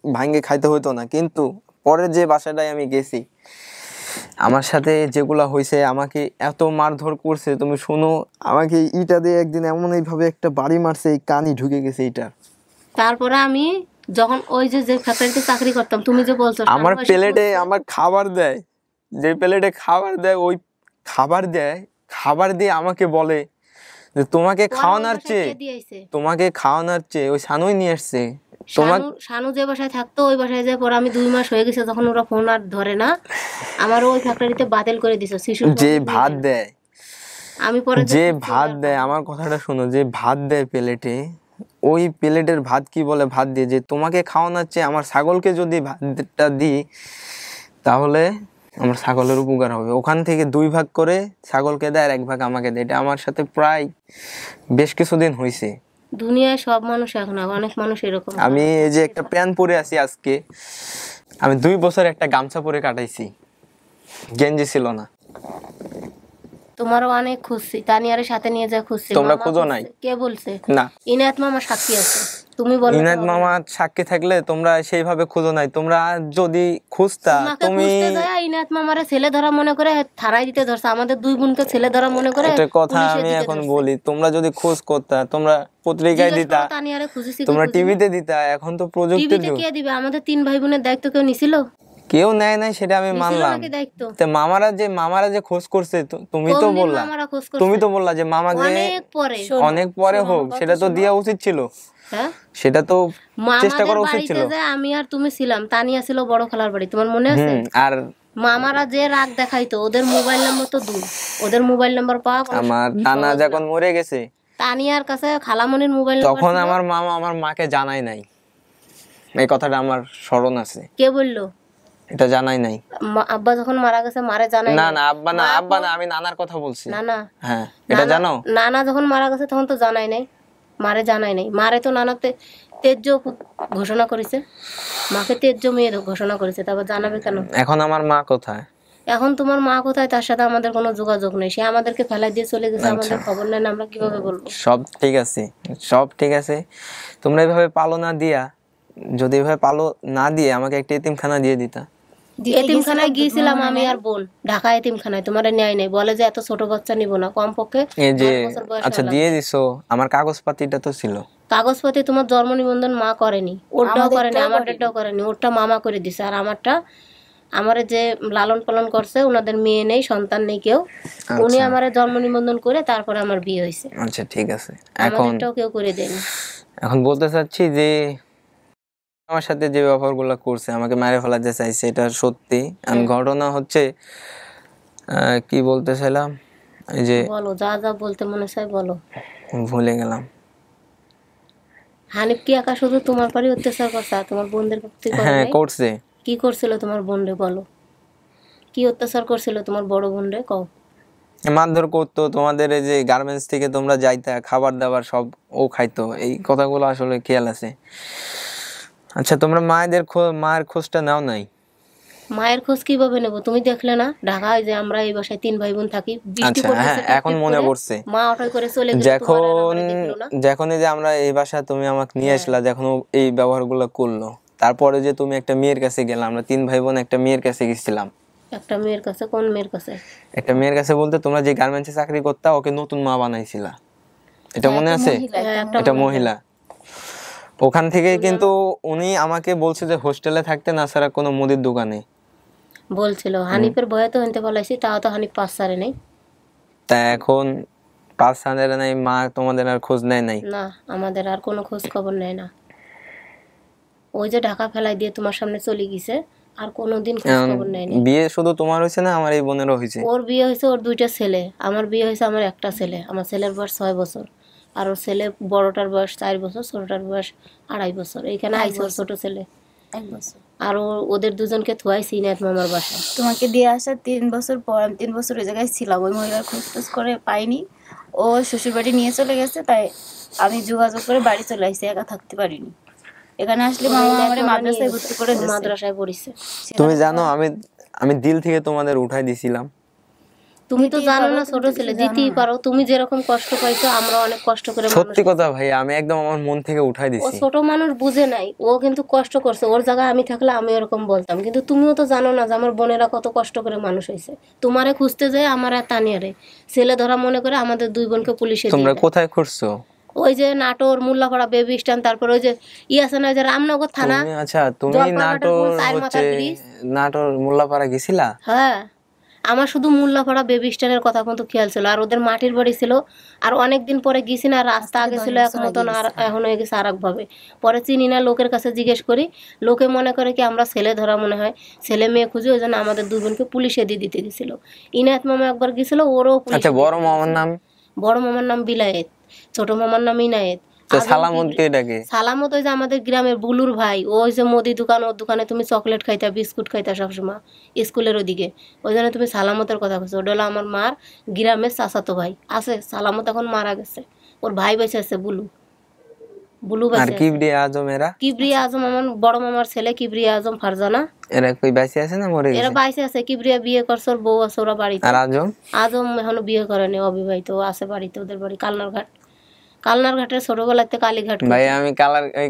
A: ভাঙ্গে খাইতে হতো না, কিন্তু পরে যে বাসাটায় আমি গেছি আমার সাথে যেগুলা হয়েছে, আমাকে এত মারধর করছে তুমি শুনো। আমাকে ইটা দিয়ে একদিন এমন এইভাবে একটা বাড়ি মারছে, এই কানি ঢুকে গেছে এইটা।
B: তারপরে আমি যখন ওই যে ফ্যাক্টরিতে চাকরি করতাম, তুমি যে বলছো
A: আমার প্লেটে আমার খাবার দেয়, যে প্লেটে খাবার দেয় ওই খাবার দিয়ে আমাকে বলে যে তোমাকে খাওয়ানোর চেয়ে ওই সানুই নিয়ে আসছে।
B: শানু যে বাসায় থাকতো ওই বাসায় যায়, পরে আমি 2 মাস হয়ে গেছে যখন ওরা ফোন আর ধরে না, আমার ওই ফ্যাক্টরিতে বাতিল করে দিছে। শিশু
A: যে ভাত দেয়,
B: আমি পরে
A: যে ভাত দেয়, আমার কথাটা শোনো, যে ভাত দেয় প্লেটে, ওই প্লেটের ভাত কি বলে ভাত দিয়ে যে তোমাকে খাওয়ানোর চেয়ে আমার ছাগলকে যদি ভাতটা দিই তাহলে আমার ছাগলের উপকার হবে। ওখান থেকে 2 ভাগ করে ছাগলকে দেয় আর 1 ভাগ আমাকে দেয়। এটা আমার সাথে প্রায় বেশ কিছুদিন হয়েছে।
B: দুনিয়ায় সব মানুষ এখন, অনেক মানুষ এরকম।
A: আমি এই যে একটা প্যান্ট পরে আছি আজকে, আমি 2 বছর একটা গামছা পরে কাটাইছি, গেঞ্জি ছিল না।
B: তোমারও অনেক খুঁজছি, তানিয়ারের সাথে নিয়ে যা খুঁজছি,
A: তোমরা
B: মামা
A: খুঁজো
B: খুঁজছে।
A: নাই?
B: কে বলছে?
A: না,
B: ইনায়েত মামা সাক্ষী আছে, তুমি বলো।
A: ইনায়েত মামা সাক্ষী থাকলে তোমরা সেইভাবে খুঁজো নাই। তোমরা যদি খুঁজতা, তুমি
B: ইনায়েত মামারে ছেলে ধরা মনে করে থানায় দিতে ধরছে, আমাদের 2 বোনকে ছেলে ধরা মনে করে
A: একটা কথা
B: পুলিশে
A: আমি
B: দিতে
A: এখন
B: ধরছে।
A: বলি, তোমরা যদি খোঁজ করতা, তোমরা পত্রিকায়
B: জিজ্ঞেস
A: দিতা,
B: করো তানিয়ারে খুঁজেছি কি
A: তোমরা
B: খুঁজিনি।
A: টিভিতে দিতা। এখন তো প্রযুক্তির
B: টিভিতে
A: যুগ।
B: কে দিবে? আমাদের 3 ভাই বোনের দায়িত্ব কেউ নিছিল?
A: কেউ নেয় নাই সেটা আমি
B: নিছিল
A: মানলাম,
B: নাকি দায়িত্ব?
A: তো মামারা যে খোঁজ করছে তুমি তো
B: কোনদিন
A: বললা,
B: মামারা খোঁজ করছে?
A: তুমি তো বললা যে মামাকে
B: অনেক পরে।
A: অনেক পরে হোক, সেটা তো দেওয়া উচিত ছিল,
B: হ্যাঁ,
A: সেটা তো চেষ্টা
B: মামাদের
A: করা উচিত ছিল।
B: বাড়িতে যে আমি আর তুমি ছিলাম, তানিয়া ছিল বড় খালার বাড়ি, তোমার মনে আছে?
A: আর
B: মামারা যে রাগ দেখাইতো, ওদের মোবাইল নাম্বার তো দূর, ওদের মোবাইল নাম্বার পাওয়া কোনো
A: আমার নানা যখন মরে গেছে
B: তানিয়ার কাছে খালামনির মোবাইল
A: তখন আমার মামা আমার মাকে জানাই নাই, এই কথাটা আমার স্মরণ আছে।
B: কে বললো?
A: এটা জানাই নাই।
B: আব্বা যখন মারা গেছে মারে জানাই
A: না
B: নাই?
A: না আব্বা না, আমি নানার কথা বলছি।
B: নানা,
A: হ্যাঁ, এটা জানো?
B: নানা যখন মারা গেছে তখন তো জানাই নাই, মারে জানাই নাই। মারে তো নানাতে তেজ্য ঘোষণা করেছে, মাকে তেজ্য মেয়ে ঘোষণা করেছে, তারপর জানাবে কেন?
A: এখন আমার মা কোথায়?
B: এখন তোমার মা কোথায় তার সাথে আমাদের কোনো যোগাযোগ নেই, সে আমাদেরকে ফেলাই দিয়ে চলে গেছে, আমাদের খবর নেই, আমরা কিভাবে বলবো?
A: সব ঠিক আছে, সব ঠিক আছে, তোমরা এইভাবে পালো না দিয়া, যদি এভাবে পালো না দিয়ে আমাকে একটা এতিমখানা দিয়ে দিতা।
B: এতিমখানায় গিয়েছিলাম আমি আর বোন, ঢাকা এতিমখানায়, তোমার নেয় নাই, বলে যে এত ছোট বাচ্চা নিব না, কমপক্ষে
A: এই যে
B: 10 বছর বয়স
A: আচ্ছা
B: হলো।
A: দিয়ে দিছো, আমার কাগজপাতিটা তো ছিল।
B: কাগজপাতি তোমার জন্ম নিবন্ধন মা করেনি, ওরটাও করেনি, আমারটাও করেনি, ওরটা মামা করে দিছে, আর আমারটা আমারে যে লালন পালন করছে, ওনাদের মেয়ে নেই, সন্তান নেই কেউ, উনি আমারে জন্ম নিবন্ধন করে তারপরে আমার বিয়ে হয়েছে।
A: আচ্ছা ঠিক আছে, এখন
B: আমাদেরটাও কেউ করে দেয়নি।
A: এখন বলতে চাচ্ছি যে আমার সাথে যে ব্যাপারগুলো করছে, আমাকে মেরে ফেলাতে চাইছে, এটা সত্যি। আমি ঘটনা হচ্ছে কি বলতে চাইলাম, এই যে
B: বলো, যা যা বলতে মনে চাই বলো।
A: ভুলে গেলাম।
B: হানিফ কি একা শুধু তোমার পরই অত্যাচার করছে, আর তোমার বোনদের প্রতি করে
A: হ্যাঁ
B: নাই?
A: করছে।
B: কি করছিল তোমার বোনরে বলো, কি অত্যাচার করছিল তোমার বড় বোনরে কও?
A: মারধর করতো, তোমাদের এই যে গার্মেন্টস থেকে তোমরা যাইতা, খাবার দাবার সব ও খাইতো, এই কথাগুলো আসলে খেয়াল আছে। আচ্ছা তোমরা মায়ের খোঁজটা নাও নাই?
B: মায়ের খোঁজ কিভাবে নেবো? তুমি দেখলে না ঢাকায় যে আমরা এই বাসায় 3 ভাই বোন থাকি, বৃষ্টি
A: আচ্ছা
B: পড়তেছে,
A: হ্যাঁ, এখন মনে পড়ছে,
B: মা অটোয় করে চলে গেল, তোমার আর আমারে দেখলো না?
A: যখন এই যে আমরা এই বাসা তুমি আমাকে নিয়ে আসলা, যখন ও এই ব্যবহারগুলো করলো, তারপরে যে তুমি একটা মেয়ের কাছে গেলাম, আমরা 3 ভাই বোন একটা মেয়ের কাছে গেছিলাম।
B: একটা মেয়ের কাছে? কোন মেয়ের কাছে?
A: একটা মেয়ের কাছে বলতে তোমরা যে গার্মেন্টসে চাকরি করতা, ওকে নতুন মা বানাইছিলা, এটা মনে আছে? এটা মহিলা। ওখান থেকে কিন্তু উনি আমাকে বলছে যে হোস্টেলে থাকতে, না ছাড়া কোনো মুদির দোকানে
B: বলছিল। হানিফের ভয়ে তো হইতে পালাইছি, তাও তো হানিফ পাস সারে নেই।
A: তা এখন 5 সালের নাই, মা তোমাদের আর খোঁজ নেয় নাই?
B: না, আমাদের আর কোনো খোঁজ খবর নেয় না। ওই যে ঢাকা ফেলাই দিয়ে তোমার সামনে চলে গেছে, আর কোনোদিন খোঁজ খবর নেয় না।
A: বিয়ে শুধু তোমার হয়েছে না, আমার এই বোনেরও হয়েছে?
B: ওর বিয়ে হয়েছে, ওর 2টা ছেলে, আমার বিয়ে হয়েছে আমার একটা ছেলে। আমার ছেলের বয়স 6 বছর, আর ওর ছেলে বড়টার বয়স 4 বছর, ছোটটার বয়স 2.5 বছর। এইখানে আইছে ওর ছোট ছেলে
C: 1 বছর।
B: আর ওদের দুজনকে থুয়াইছি ইনায়েত মামার বাসায়।
C: তোমাকে দিয়ে আসার 3 বছর পর আমি 3 বছর ওই জায়গায় ছিলাম, ওই মহিলার খোঁজ টোজ করে পাইনি, ও শ্বশুর বাড়ি নিয়ে চলে গেছে, তাই আমি যোগাযোগ করে বাড়ি চলে আসছি, একা থাকতে পারিনি। এখানে আসলে মামা আমারে মাদ্রাসায় ভর্তি করে দিয়েছে।
B: মাদ্রাসায় পড়িছে।
A: তুমি জানো আমি দিল থেকে তোমাদের উঠাই দিছিলাম।
B: তুমি তো জানো না, ছোট ছেলে, দিতেই পারো। তুমি যেরকম কষ্ট পাইছো, আমরা অনেক কষ্ট করে
A: সত্যি কথা ভাই, আমি একদম আমার মন থেকে উঠাই
B: ও
A: দিছি।
B: ছোট মানুষ বুঝে নাই, ও কিন্তু কষ্ট করছে। ওর জায়গায় আমি থাকলে আমি এরকম বলতাম, কিন্তু তুমিও তো জানো না যে আমার বোনেরা কত কষ্ট করে মানুষ হয়েছে। তোমারে খুঁজতে যায় আমার আর তানিয়ারে ছেলে ধরা মনে করে আমাদের 2 বোনকে পুলিশে দিয়ে
A: তোমরা
B: দেয়।
A: কোথায় খুঁজছো?
B: ওই যে নাটোর, মোল্লাপাড়া বেবি স্ট্যান্ড, তারপর ওই যে আছে না, যে রামনগর থানা।
A: আচ্ছা তুমি
B: জলপাইগুড়ির কোন চার
A: নাটোর
B: মাথার ব্রিজ?
A: নাটোর মোল্লাপাড়া গেছিলা?
B: হ্যাঁ, আমার শুধু মোল্লাপাড়া বেবি স্ট্যান্ডের কথা কিন্তু খেয়াল ছিল, আর ওদের মাটির বাড়ি ছিল। আর অনেকদিন পরে গেছি না, রাস্তা আগে ছিল এক মতন, আর এখন হয়ে গেছে আর এক ভাবে। পরে চিনি না, লোকের কাছে জিজ্ঞেস করি, লোকে মনে করে কি আমরা ছেলে ধরা মনে হয়, ছেলে মেয়ে খুঁজি, ওই জন্য আমাদের 2 বোনকে পুলিশে দিয়ে দিতে গেছিল। ইনায়েত মামা একবার গেছিল, ওরও
A: আচ্ছা বড় মামার নাম?
B: বড় মামার নাম বিলায়েত, ছোট মামার নাম ইনায়েত।
A: তো সালামত কে ডাকে?
B: সালামত ওই যে আমাদের গ্রামের বুলুর ভাই, ওই যে মুদি দোকান, ওর দোকানে তুমি চকলেট খাইতা, বিস্কুট খাইতা সবসময় স্কুলের ওদিকে, ওই জন্য তুমি সালামতের কথা বলছো। ওটা হলো আমার মার গ্রামের চাচাতো ভাই আছে। সালামত এখন মারা গেছে, ওর ভাই বেঁচে আছে বুলু। বুলু
A: আর
B: বেঁচে আছে।
A: কিবরিয়া আজম এরা?
B: কিবরিয়া আজম আমার বড় মামার ছেলে, কিবরিয়া আজম ফারজানা।
A: এরা কই বাইসে আছে না মরে
B: এরা
A: গেছে?
B: বাইসে আছে। কিবরিয়া বিয়ে করছে, ওর বউ আছে, ওরা বাড়িতে।
A: আর আজম?
B: আজম এখনো বিয়ে করেনি, অবিবাহিত, ও আছে বাড়িতে, ওদের বাড়ি কালনার ঘাটে। ছোটবেলাতে কালীঘাট।
A: ভাই আমি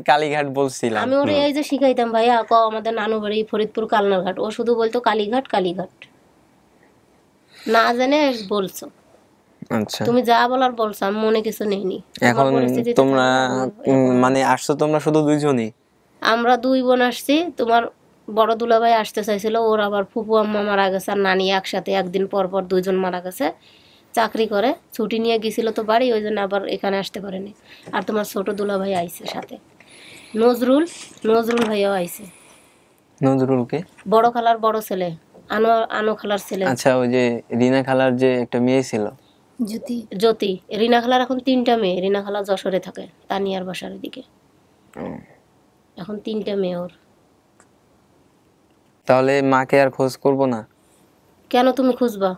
A: কালীঘাট বলছিলাম।
B: আমি ওরে এই যে শিখাইতাম, ভাইয়া ক আমাদের নানু বাড়ি ফরিদপুর কালনার ঘাট, ও শুধু বলতো কালীঘাট কালীঘাট, না জানে বলছো।
A: আচ্ছা
B: তুমি যা বলার বলছো, আমি মনে কিছু নেইনি।
A: এখন তোমরা মানে আসছো তোমরা শুধু 2 জনই?
B: আমরা 2 বোন আসছি। তোমার বড় দুলাভাই আসতে চাইছিল, ওর আবার ফুপু আম্মা মারা গেছে আর নানি একসাথে একদিন পর পর দুইজন মারা গেছে। চাকরি করে ছুটি নিয়ে গেছিল তো বাড়ি, ওই জন্য আবার এখানে আসতে পারেনি। আর তোমার ছোট দুলাভাই আইছে সাথে, নজরুল ভাইয়াও আইছে।
A: নজরুলকে?
B: বড় খালার বড় ছেলে, আনো খালার ছেলে।
A: আচ্ছা, ওই যে রিনা খালার যে একটা মেয়ে ছিল,
B: জ্যোতি। রিনা খালার এখন 3টা মেয়ে। রিনা খালা যশোরে থাকে, তানিয়ার বাসার দিকে। এখন 3টা মেয়ে ওর।
A: তাহলে মাকে আর খোঁজ করব না?
B: কেন তুমি খুঁজবা?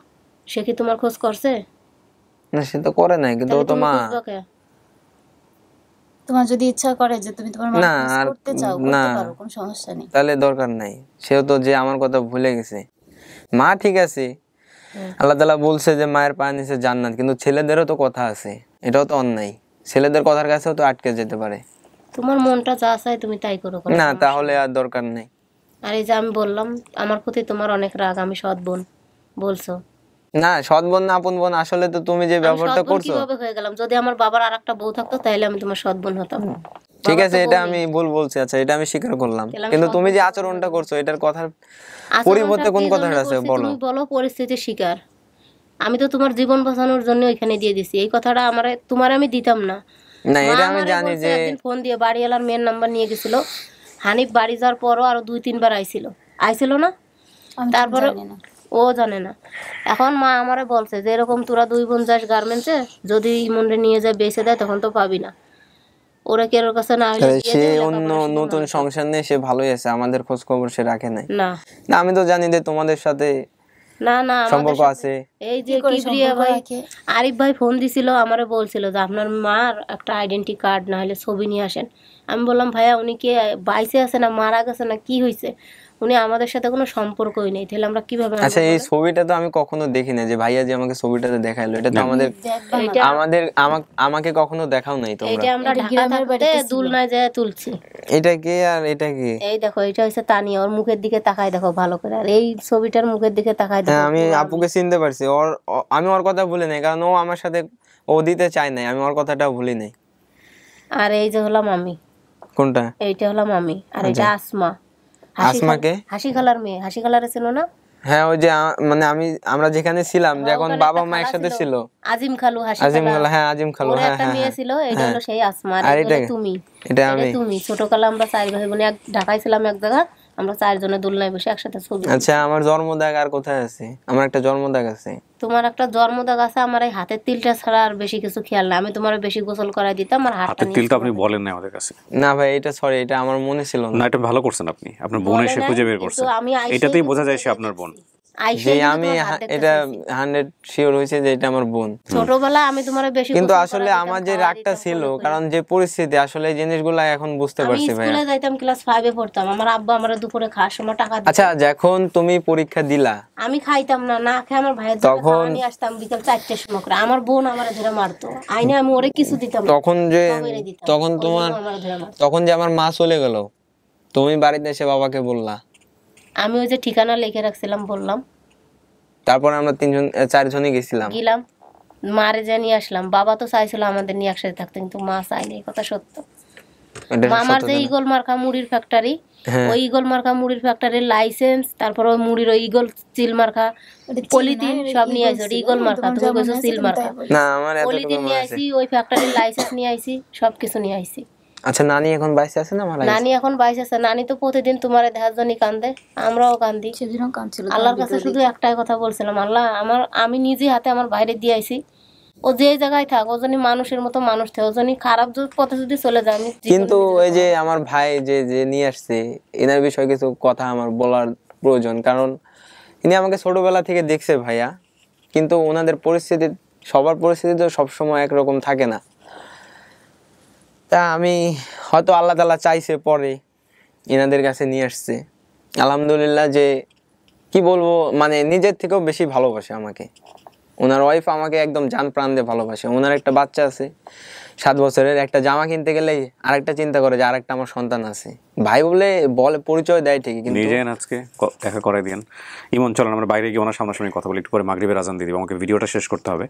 B: সে কি তোমার খোঁজ করছে?
A: না, সে তো করে নাই, কিন্তু ও তো মা।
C: তোমার যদি ইচ্ছা করে যে তুমি তোমার
A: না,
C: মাকে
A: আর
C: করতে চাও,
A: না,
C: করতে পারো, কোনো সমস্যা নেই।
A: তাহলে দরকার নাই। সেও তো যে আমার কথা ভুলে গেছে। মা ঠিক আছে, আল্লাহ তাআলা বলছে যে মায়ের পায়ের নিচে জান্নাত, কিন্তু ছেলেদেরও তো কথা আছে, এটাও তো অন্যায়। ছেলেদের কথার কাছেও তো আটকে যেতে পারে।
B: তোমার মনটা যা চায় তুমি তাই করো।
A: না, তাহলে আর দরকার নেই।
B: আর এই যে আমি বললাম আমার প্রতি তোমার অনেক রাগ, আমি সৎ বোন বলছো
A: না, সৎ বোন না আপন বোন, আসলে তো তুমি যে ব্যবহারটা করছো।
B: কিভাবে হয়ে গেলাম? যদি আমার বাবার আরেকটা বউ থাকতো তাহলে আমি তোমার সৎ বোন হতাম।
A: ঠিক আছে, এটা আমি ভুল বলছি, আচ্ছা এটা আমি স্বীকার করলাম, কিন্তু তুমি যে আচরণটা করছো এটার কথার পরিবর্তে কোন কথাটা আছে বলো?
B: তুমি বলো পরিস্থিতির শিকার। আমি তো তোমার জীবন বাঁচানোর জন্য এখানে দিয়ে দিছি। এই কথাটা তোমার আমি দিতাম না।
A: না, এটা আমি জানি যে
B: একদিন ফোন দিয়ে বাড়িওয়ালার মেয়ের নাম্বার নিয়ে গেছিল। হানিফ বাড়ি যাওয়ার পরও আরো 2-3 বার আইছিল না? তারপরে ও জানে না। এখন মা আমারে বলছে যে এরকম তোরা 2 বোন যাস গার্মেন্টসে, যদি মন্ডে নিয়ে যায় বেঁচে দেয় তখন তো পাবি না। ওরা কি ওর কাছে না হইলে
A: সে অন্য নতুন সংসার নিয়ে সে ভালোই আছে, আমাদের খোঁজ খবর সে রাখে নাই।
B: না
A: না, আমি তো জানি যে তোমাদের সাথে
B: না
A: সম্পর্ক আছে।
B: এই যে কিবরিয়া ভাই, আরিফ ভাই ফোন দিছিল, আমারে বলছিল যে আপনার মার একটা আইডেন্টি কার্ড না হলে ছবি নিয়ে আসেন। আমি বললাম ভাইয়া উনি কি বাইসে আছে না মারা গেছে না কি হয়েছে? উনি আমাদের সাথে কোনো সম্পর্কই নেই, তাহলে আমরা কিভাবে?
A: আচ্ছা, এই ছবিটা তো আমি কখনো দেখি না, যে ভাইয়া যে আমাকে ছবিটাতে দেখাইলো, এটা তো আমাকে কখনো দেখাও নাই তোমরা।
B: এটা আমরা ঢাকা থাকতে দুলনায় যায় তুলছি।
A: এটা কে আর এটা কে?
B: এই দেখো, এটা হচ্ছে তানিয়া, ওর মুখের দিকে তাকায় দেখো ভালো করে। আর এই ছবিটার মুখের দিকে তাকায় দেখো।
A: আমি আপুকে চিনতে পারছি, আমি ওর কথা ভুলি নাই, কারণ ও আমার সাথে ও দিতে চায় নাই, আমি ওর কথাটা ভুলি নাই।
B: আর এই যে হলাম আমি।
A: কোনটা?
B: এইটা হলাম আমি। আর এটা আসমা।
A: আসমাকে?
B: হাসি খালার মেয়ে। হাসি খালারে ছিল না?
A: হ্যাঁ, ওই যে মানে আমরা যেখানে ছিলাম যখন বাবা মা একসাথে ছিল,
B: আজিম খালু, হাসি
A: খালু। হ্যাঁ, আজিম খালু। হ্যাঁ,
B: একটা মেয়ে ছিল, এটা হলো সেই আসমা।
A: আর এটা
B: তুমি,
A: এটা আমি।
B: তুমি ছোটকালে আমরা 4 ভাই বোন ঢাকায় ছিলাম এক জায়গা, আমরা 4 জনে দোলনায় বসে একসাথে ছবি।
A: আচ্ছা, আমার জন্মদাগ আর কোথায় আছে? আমার একটা জন্মদাগ আছে।
B: তোমার একটা জন্মদাগ আছে, আমার এই হাতের তিলটা ছাড়া আর বেশি কিছু খেয়াল না। আমি তোমার বেশি গোসল করাই দিতাম আর হাতের
D: তিলটা আপনি বলেন না আমাদের কাছে।
A: না ভাই, এটা সরি, এটা আমার মনে ছিল না।
D: এটা ভালো করছেন আপনি, আপনার বোন এসে খুঁজে বের করছেন, এটাতেই বোঝা যায় সে আপনার বোন।
A: যে আমি এটা 100 শিওর হইছে যে এটা আমার বোন।
B: ছোটবেলা আমি তোমারে বেশি,
A: কিন্তু আসলে আমার যে রাগটা ছিল, কারণ যে পরিস্থিতি, আসলে এই জিনিসগুলো এখন বুঝতে পারছি ভাই।
B: আমি স্কুলে যাইতাম, ক্লাস 5 এ পড়তাম, আমার আব্বা আমারে দুপুরে খাওয়ার সময় টাকা দিত।
A: আচ্ছা, যখন তুমি পরীক্ষা দিলা,
B: আমি খাইতাম না, না খেয়ে আমার ভাইয়ের জন্য খাওয়া নিয়ে আসতাম বিকাল 4টের সময় করে। আমার বোন আমারে ধরে মারতো, আইনে আমি ওরে কিছু দিতাম না।
A: তখন যে আমার মা চলে গেল, তুমি বাড়িতে এসে বাবাকে বললা?
B: আমি ওই যে ঠিকানা লিখে রাখছিলাম বললাম,
A: তারপর আমরা 4 জনই গেলাম,
B: মারে যে নিয়ে আসলাম। বাবা তো চাইছিল আমাদের নিয়ে একসাথে থাকতে, কিন্তু মা চাইনি, কথা সত্য। মামার যে ইগল মার্কা মুড়ির ফ্যাক্টরি, ওই ইগল মার্কা মুড়ির ফ্যাক্টরির লাইসেন্স, তারপর ওই মুড়ির ওই ইগল সিল মার্কা পলিথিন সব নিয়ে আইছি। ইগল মার্কা, তুমি কইছো সিল মার্কা,
A: না আমার এত
B: পলিথিন নিয়ে আইছি, ওই ফ্যাক্টরির লাইসেন্স নিয়ে আইছি, সবকিছু নিয়ে আইছি।
A: আচ্ছা, নানি এখন বাইসে আছে না? মারা গেছে?
B: নানি এখন বাইসে আছে। নানি তো প্রতিদিন তোমারে দেখার জন্য কান্দে, আমরাও কান্দি।
C: সেদিনও কাঁদছিল।
B: আল্লাহর কাছে শুধু একটাই কথা বলছিলাম, আল্লাহ আমি নিজে হাতে আমার বাইরে দিয়ে আইছি, ও যে জায়গায় থাক, ও জানি মানুষের মতো মানুষ থাকে, ও জানি খারাপ পথে যদি চলে যায়। আমি
A: কিন্তু এই যে আমার ভাই যে নিয়ে আসছে, এনার বিষয়ে কিছু কথা আমার বলার প্রয়োজন, কারণ ইনি আমাকে ছোটবেলা থেকে দেখছে ভাইয়া, কিন্তু ওনাদের পরিস্থিতি, সবার পরিস্থিতি তো সবসময় একরকম থাকে না। তা আমি হয়তো আল্লাহ তাআলা চাইছে পরে এনাদের কাছে নিয়ে আসছে। আলহামদুলিল্লাহ, যে কি বলবো, মানে নিজের থেকেও বেশি ভালোবাসে আমাকে। ওনার ওয়াইফ আমাকে একদম জান প্রাণ দিয়ে ভালোবাসে। ওনার একটা বাচ্চা আছে 7 বছরের, একটা জামা কিনতে গেলেই আরেকটা চিন্তা করে যে আরেকটা আমার সন্তান আছে। ভাই বলে পরিচয় দেয় ঠিকই, কিন্তু
D: নিজে আজকে দেখা করে দিন। ইমন, চলেন আমরা বাইরে গিয়ে ওনার সামনাসামনি কথা বলি, একটু পরে মাগরিবের আজান দিয়ে দিব, আমাকে ভিডিওটা শেষ করতে হবে।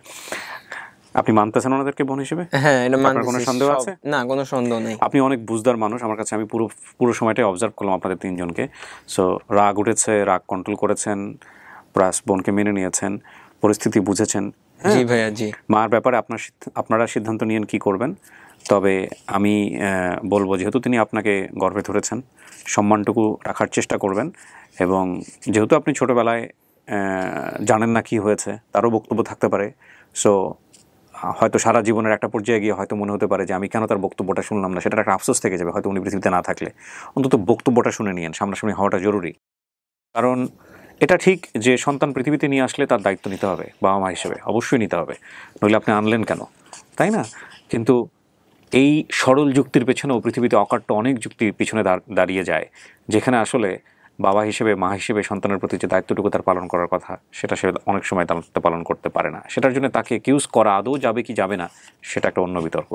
D: আপনি মানতেছেন ওনাদেরকে বোন হিসেবে?
A: হ্যাঁ, এটা
D: আপনার কোনো সন্দেহ আছে?
A: না, কোনো সন্দেহ নেই।
D: আপনি অনেক বুঝদার মানুষ, আমার কাছে আমি পুরো সময়টাই অবজার্ভ করলাম আপনাদের তিনজনকে। সো রাগ উঠেছে, রাগ কন্ট্রোল করেছেন, প্লাস বোনকে মেনে নিয়েছেন, পরিস্থিতি বুঝেছেন।
A: জি ভাইয়া, জি।
D: মার ব্যাপারে আপনারা সিদ্ধান্ত নিয়েন কি করবেন। তবে আমি বলবো, যেহেতু তিনি আপনাকে গর্ভে ধরেছেন, সম্মানটুকু রাখার চেষ্টা করবেন। এবং যেহেতু আপনি ছোটোবেলায় জানেন না কি হয়েছে, তারও বক্তব্য থাকতে পারে। সো হয়তো সারা জীবনের একটা পর্যায়ে গিয়ে হয়তো মনে হতে পারে যে আমি কেন তার বক্তব্যটা শুনলাম না, সেটা একটা আফসোস থেকে যাবে হয়তো উনি পৃথিবীতে না থাকলে। অন্তত বক্তব্যটা শুনে নিয়েন, সামনাসামনি হওয়াটা জরুরি। কারণ এটা ঠিক যে সন্তান পৃথিবীতে নিয়ে আসলে তার দায়িত্ব নিতে হবে, বাবা মা হিসেবে অবশ্যই নিতে হবে, নইলে আপনি আনলেন কেন, তাই না? কিন্তু এই সরল যুক্তির পেছনেও পৃথিবীতে অকাট্য অনেক যুক্তির পিছনে দাঁড়িয়ে যায়, যেখানে আসলে বাবা হিসেবে, মা হিসেবে সন্তানের প্রতি যে দায়িত্বটুকু তার পালন করার কথা, সেটা সে অনেক সময় পালন করতে পারে না। সেটার জন্য তাকে একিউজ করা আদৌ যাবে কি যাবে না, সেটা একটা অন্য বিতর্ক।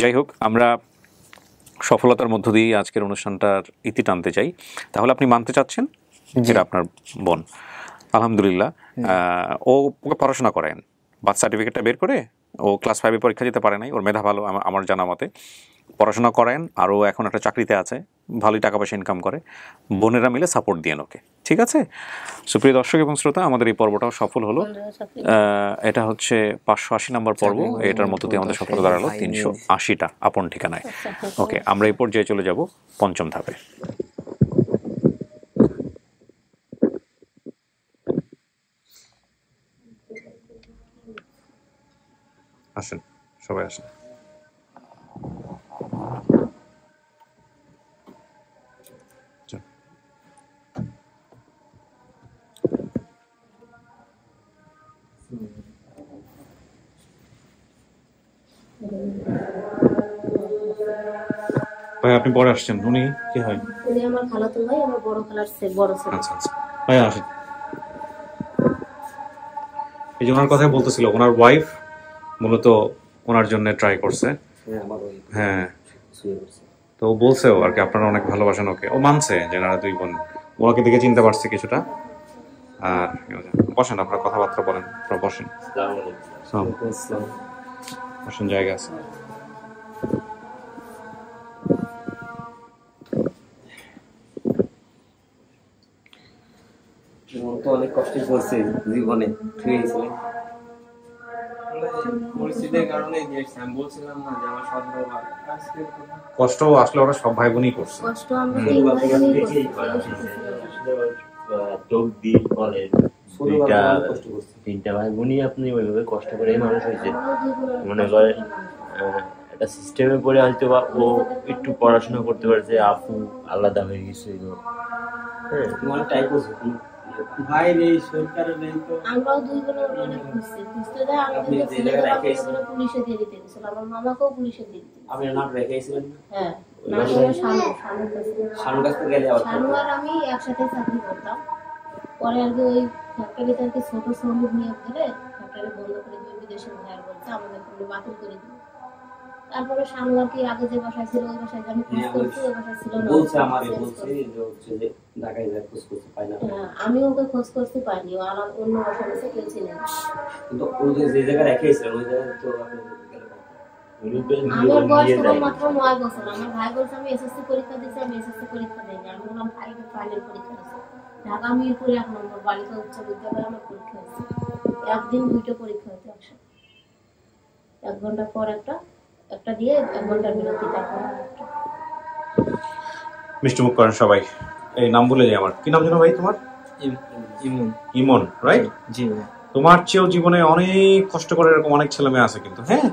D: যাই হোক, আমরা সফলতার মধ্য দিয়ে আজকের অনুষ্ঠানটার ইতি টানতে চাই। তাহলে আপনি মানতে চাচ্ছেন যেটা আপনার বোন, আলহামদুলিল্লাহ, ওকে পড়াশোনা করেন, বার্থ সার্টিফিকেটটা বের করে, ও ক্লাস 5-এ পরীক্ষা দিতে পারে নাই, ওর মেধা ভালো আমার জানা মতে, পড়াশোনা করেন, আর ও এখন একটা চাকরিতে আছে, ভালোই টাকা পয়সা ইনকাম করে। বোনেরা মিলে সাপোর্ট দিয়েন ওকে, ঠিক আছে? সুপ্রিয় দর্শক এবং শ্রোতা, আমাদের এই পর্বটাও সফল হলো। এটা হচ্ছে 580 নম্বর পর্ব। এটার মধ্য দিয়ে আমাদের সফলতা দাঁড়ালো 380টা আপন ঠিকানায়। ওকে, আমরা এই পর্যায়ে চলে যাব পঞ্চম ধাপে। আসেন, সবাই আসেন। ভাই, আপনি পরে আসছেন, উনি কি হয়?
B: উনি আমার খালাতো ভাই, আমার বড় খালার বড় ছেলে।
D: আচ্ছা আচ্ছা, ভাই আসেন। এই যে ওনার কথাই বলতেছিল, ওনার ওয়াইফ মূলত ওনার জন্য ট্রাই করছে। হ্যাঁ, তো ও বলছেও আর কি আপনারা অনেক ভালোবাসেন ওকে, ও মানছে যে এনারা দুই বোন, ওনাকে দেখে চিনতে পারছে কিছুটা। আর বসেন, আপনারা কথাবার্তা বলেন, বসেন, বসেন, জায়গা আছে।
E: তো অনেক কষ্ট করছে জীবনে,
A: পরিস্থিতির কারণে আমি বলছিলাম না যে আমার সৎ বাবা
D: কষ্ট আসলে ওরা সব ভাই বোনই করছে।
B: কষ্ট আমরা তিন ভাই বোনই করছি।
I: চোখ দিয়ে বলেন তিনটা ভাই বোনই আপনি ওইভাবে কষ্ট করে মানুষ হয়েছে। মনে করেন একটা সিস্টেমে পড়ে হয়তো বা ও একটু পড়াশোনা করতে পারছে, আপু আলাদা হয়ে গেছিল। হ্যাঁ,
G: ভাই নেই, সরকারও নেই, তো
B: আমরাও দুই বোনের অনেক খুঁজতে যায়। আমাদের পুলিশে দিয়ে দিতে গেছিল, আমার মামাকেও পুলিশে দিয়ে দিতে।
E: আপনি নাম রেখেছিলেন?
B: হ্যাঁ, শানু আর আমি একসাথে চাকরি করতাম। পরে আর কি ওই ফ্যাক্টরিতে আর কি ছোট শ্রমিক নিয়োগ করে ফ্যাক্টরি বন্ধ করে দিয়ে বিদেশে ভাইয়ার বলতে আমাদের বাতিল করে দিল। তারপরে শানু আর কি আগে যে বাসায় ছিল ওই বাসায় আমি খোঁজ করছি, ওই বাসায় ছিল না,
E: বলছে আমারে বলছে যে হচ্ছে যে ঢাকায় যায় খোঁজ করতে পাই না।
B: হ্যাঁ, আমি ওকে খোঁজ করতে পাইনি, ও আলাদা অন্য বাসায় এসে কেউ ছিলেন।
E: কিন্তু ও যে জায়গায় রেখেছিলেন ওই জায়গায় তো আপনি
B: আমার বয়স তখন মাত্র 9 বছর। আমার ভাই বলছে আমি এসএসসি পরীক্ষা দিয়েছি, আমি এসএসসি পরীক্ষা দিইনি। আমি বললাম ফাইনাল পরীক্ষা দিয়েছি, ঢাকা মিরপুরে 1 নম্বর বালিকা উচ্চ বিদ্যালয়ে আমার পরীক্ষা হয়েছে। একদিন 2টা পরীক্ষা হয়েছে একসাথে, 1 ঘন্টা পর একটা দিয়ে 1 ঘন্টার বিরতি, তারপর একটা।
D: মিষ্টি মুখ করেন সবাই। এই নাম বলে যাই, আমার কি নাম জানো ভাই তোমার?
A: ইমন।
D: ইমন, রাইট?
A: জি ভাই।
D: তোমার চেয়েও জীবনে অনেক কষ্ট করে এরকম অনেক ছেলে মেয়ে আছে কিন্তু, হ্যাঁ,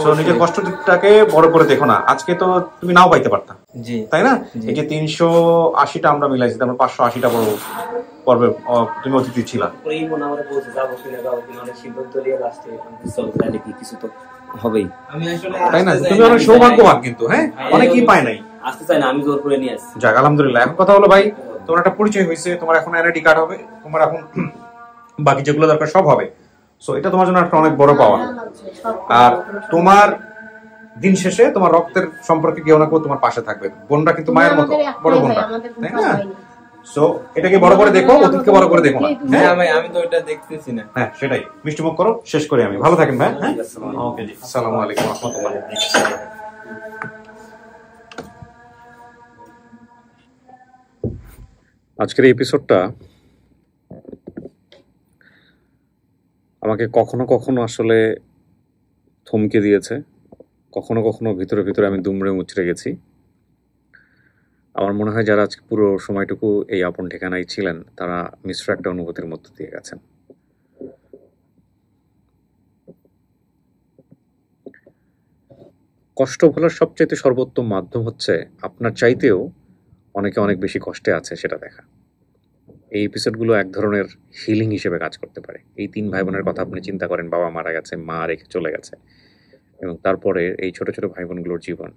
D: সো নিজের কষ্টটাকে বড় করে দেখো না। আজকে তো তুমি নাও পাইতে পারতা,
A: জি,
D: তাই না? এই যে 380টা আমরা মিলাইছি, আমরা 580টা পর্বে তুমি অতিথি ছিলা।
E: এই মনে আমারে বলছে যাবো কিনা যাবো কিনা, অনেক সিদ্ধান্ত নিয়ে লাস্টে চলতে নাকি কিছু তো হবেই,
A: আমি আসলে
D: তাই না? তুমি অনেক সৌভাগ্যবান কিন্তু, হ্যাঁ, অনেকেই পায় নাই,
E: আসতে চাই না, আমি জোর করে নিয়ে আসছি।
D: যাক আলহামদুলিল্লাহ। এখন কথা হলো ভাই, তোমার একটা পরিচয় হয়েছে, তোমার এখন এনআইডি কার্ড হবে, তোমার এখন বাকি যেগুলো দরকার সব হবে। সো এটা তোমার জন্য একটা অনেক বড় পাওয়া। আর তোমার দিন শেষে তোমার রক্তের সম্পর্কে কেউ না কেউ তোমার পাশে থাকবে। বোনরা কিন্তু মায়ের মতো, বড় বোনরা, তাই না?
J: সো এটাকে বড় করে দেখো, অতীতকে বড় করে দেখো না।
A: হ্যাঁ আমি তো এটা দেখতেছি না।
J: হ্যাঁ সেটাই, মিষ্টিমুখ করো, শেষ করি আমি। ভালো থাকেন ভাই। হ্যাঁ ওকে জি, আসসালামু আলাইকুম ওয়া রাহমাতুল্লাহ।
D: আজকের এই এপিসোডটা আমাকে কখনো কখনো আসলে থমকে দিয়েছে, কখনো কখনো ভিতরে ভিতরে আমি দুমড়ে মুচড়ে গেছি। আমার মনে হয় যারা আজকে পুরো সময়টুকু এই আপন ঠিকানায় ছিলেন তারা মিশ্র একটা অনুভূতির মধ্য দিয়ে গেছেন। কষ্ট ভোলার সবচাইতে সর্বোত্তম মাধ্যম হচ্ছে আপনার চাইতেও অনেকে অনেক বেশি কষ্টে আছে সেটা দেখা। এই এপিসোডগুলো এক ধরনের হিলিং হিসেবে কাজ করতে পারে। এই 3 ভাই বোনের কথা আপনি চিন্তা করেন, বাবা মারা গেছে, মা রেখে চলে গেছে, এবং তারপরে এই ছোট ছোট ভাই বোনগুলোর জীবন।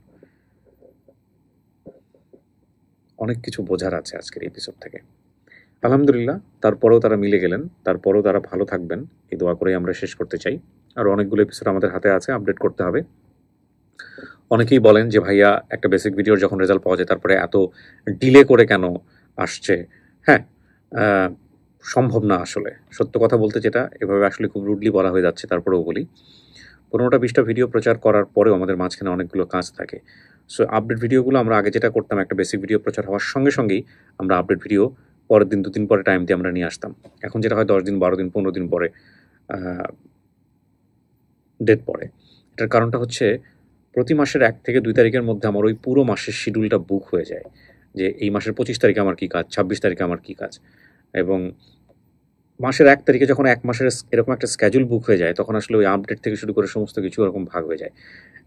D: অনেক কিছু বোঝার আছে আজকের এপিসোড থেকে। আলহামদুলিল্লাহ, তারপরেও তারা মিলে গেলেন, তারপরেও তারা ভালো থাকবেন, এই দোয়া করেই আমরা শেষ করতে চাই। আর অনেকগুলো এপিসোড আমাদের হাতে আছে, আপডেট করতে হবে। অনেকেই বলেন যে ভাইয়া একটা বেসিক ভিডিওর যখন রেজাল্ট পাওয়া যায় তারপরে এত ডিলে করে কেন আসছে। হ্যাঁ, সম্ভব না আসলে। সত্য কথা বলতে যেটা, এভাবে আসলে খুব রুডলি বলা হয়ে যাচ্ছে, তারপরেও বলি 15টা 20টা ভিডিও প্রচার করার পরেও আমাদের মাঝখানে অনেকগুলো কাজ থাকে। সো আপডেট ভিডিওগুলো আমরা আগে যেটা করতাম, একটা বেসিক ভিডিও প্রচার হওয়ার সঙ্গে সঙ্গেই আমরা আপডেট ভিডিও পরের দিন 2 দিন পরে টাইম দিয়ে আমরা নিয়ে আসতাম। এখন যেটা হয় 10 দিন 12 দিন 15 দিন পরে ডেট পড়ে। এটার কারণটা হচ্ছে প্রতি মাসের 1 থেকে 2 তারিখের মধ্যে আমার ওই পুরো মাসের শিডিউলটা বুক হয়ে যায়, যে এই মাসের 25 তারিখে আমার কী কাজ, 26 তারিখে আমার কী কাজ। এবং মাসের 1 তারিখে যখন 1 মাসের এরকম একটা স্কেজুল বুক হয়ে যায়, তখন আসলে ওই আপডেট থেকে শুরু করে সমস্ত কিছু এরকম ভাগ হয়ে যায়,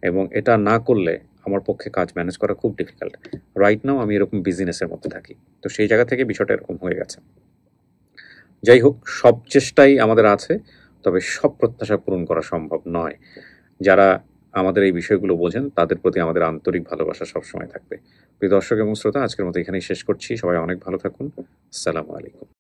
D: এবং এটা না করলে আমার পক্ষে কাজ ম্যানেজ করা খুব ডিফিকাল্ট। রাইট নাও আমি এরকম বিজনেসের মধ্যে থাকি, তো সেই জায়গা থেকে বিষয়টা এরকম হয়ে গেছে। যাই হোক, সব চেষ্টাই আমাদের আছে, তবে সব প্রত্যাশা পূরণ করা সম্ভব নয়। যারা আমাদের এই বিষয়গুলো বোঝেন তাদের প্রতি আমাদের আন্তরিক ভালোবাসা সবসময় থাকবে। প্রিয় দর্শক এবং শ্রোতা, আজকের মতো এখানেই শেষ করছি। সবাই অনেক ভালো থাকুন। আসসালামু আলাইকুম।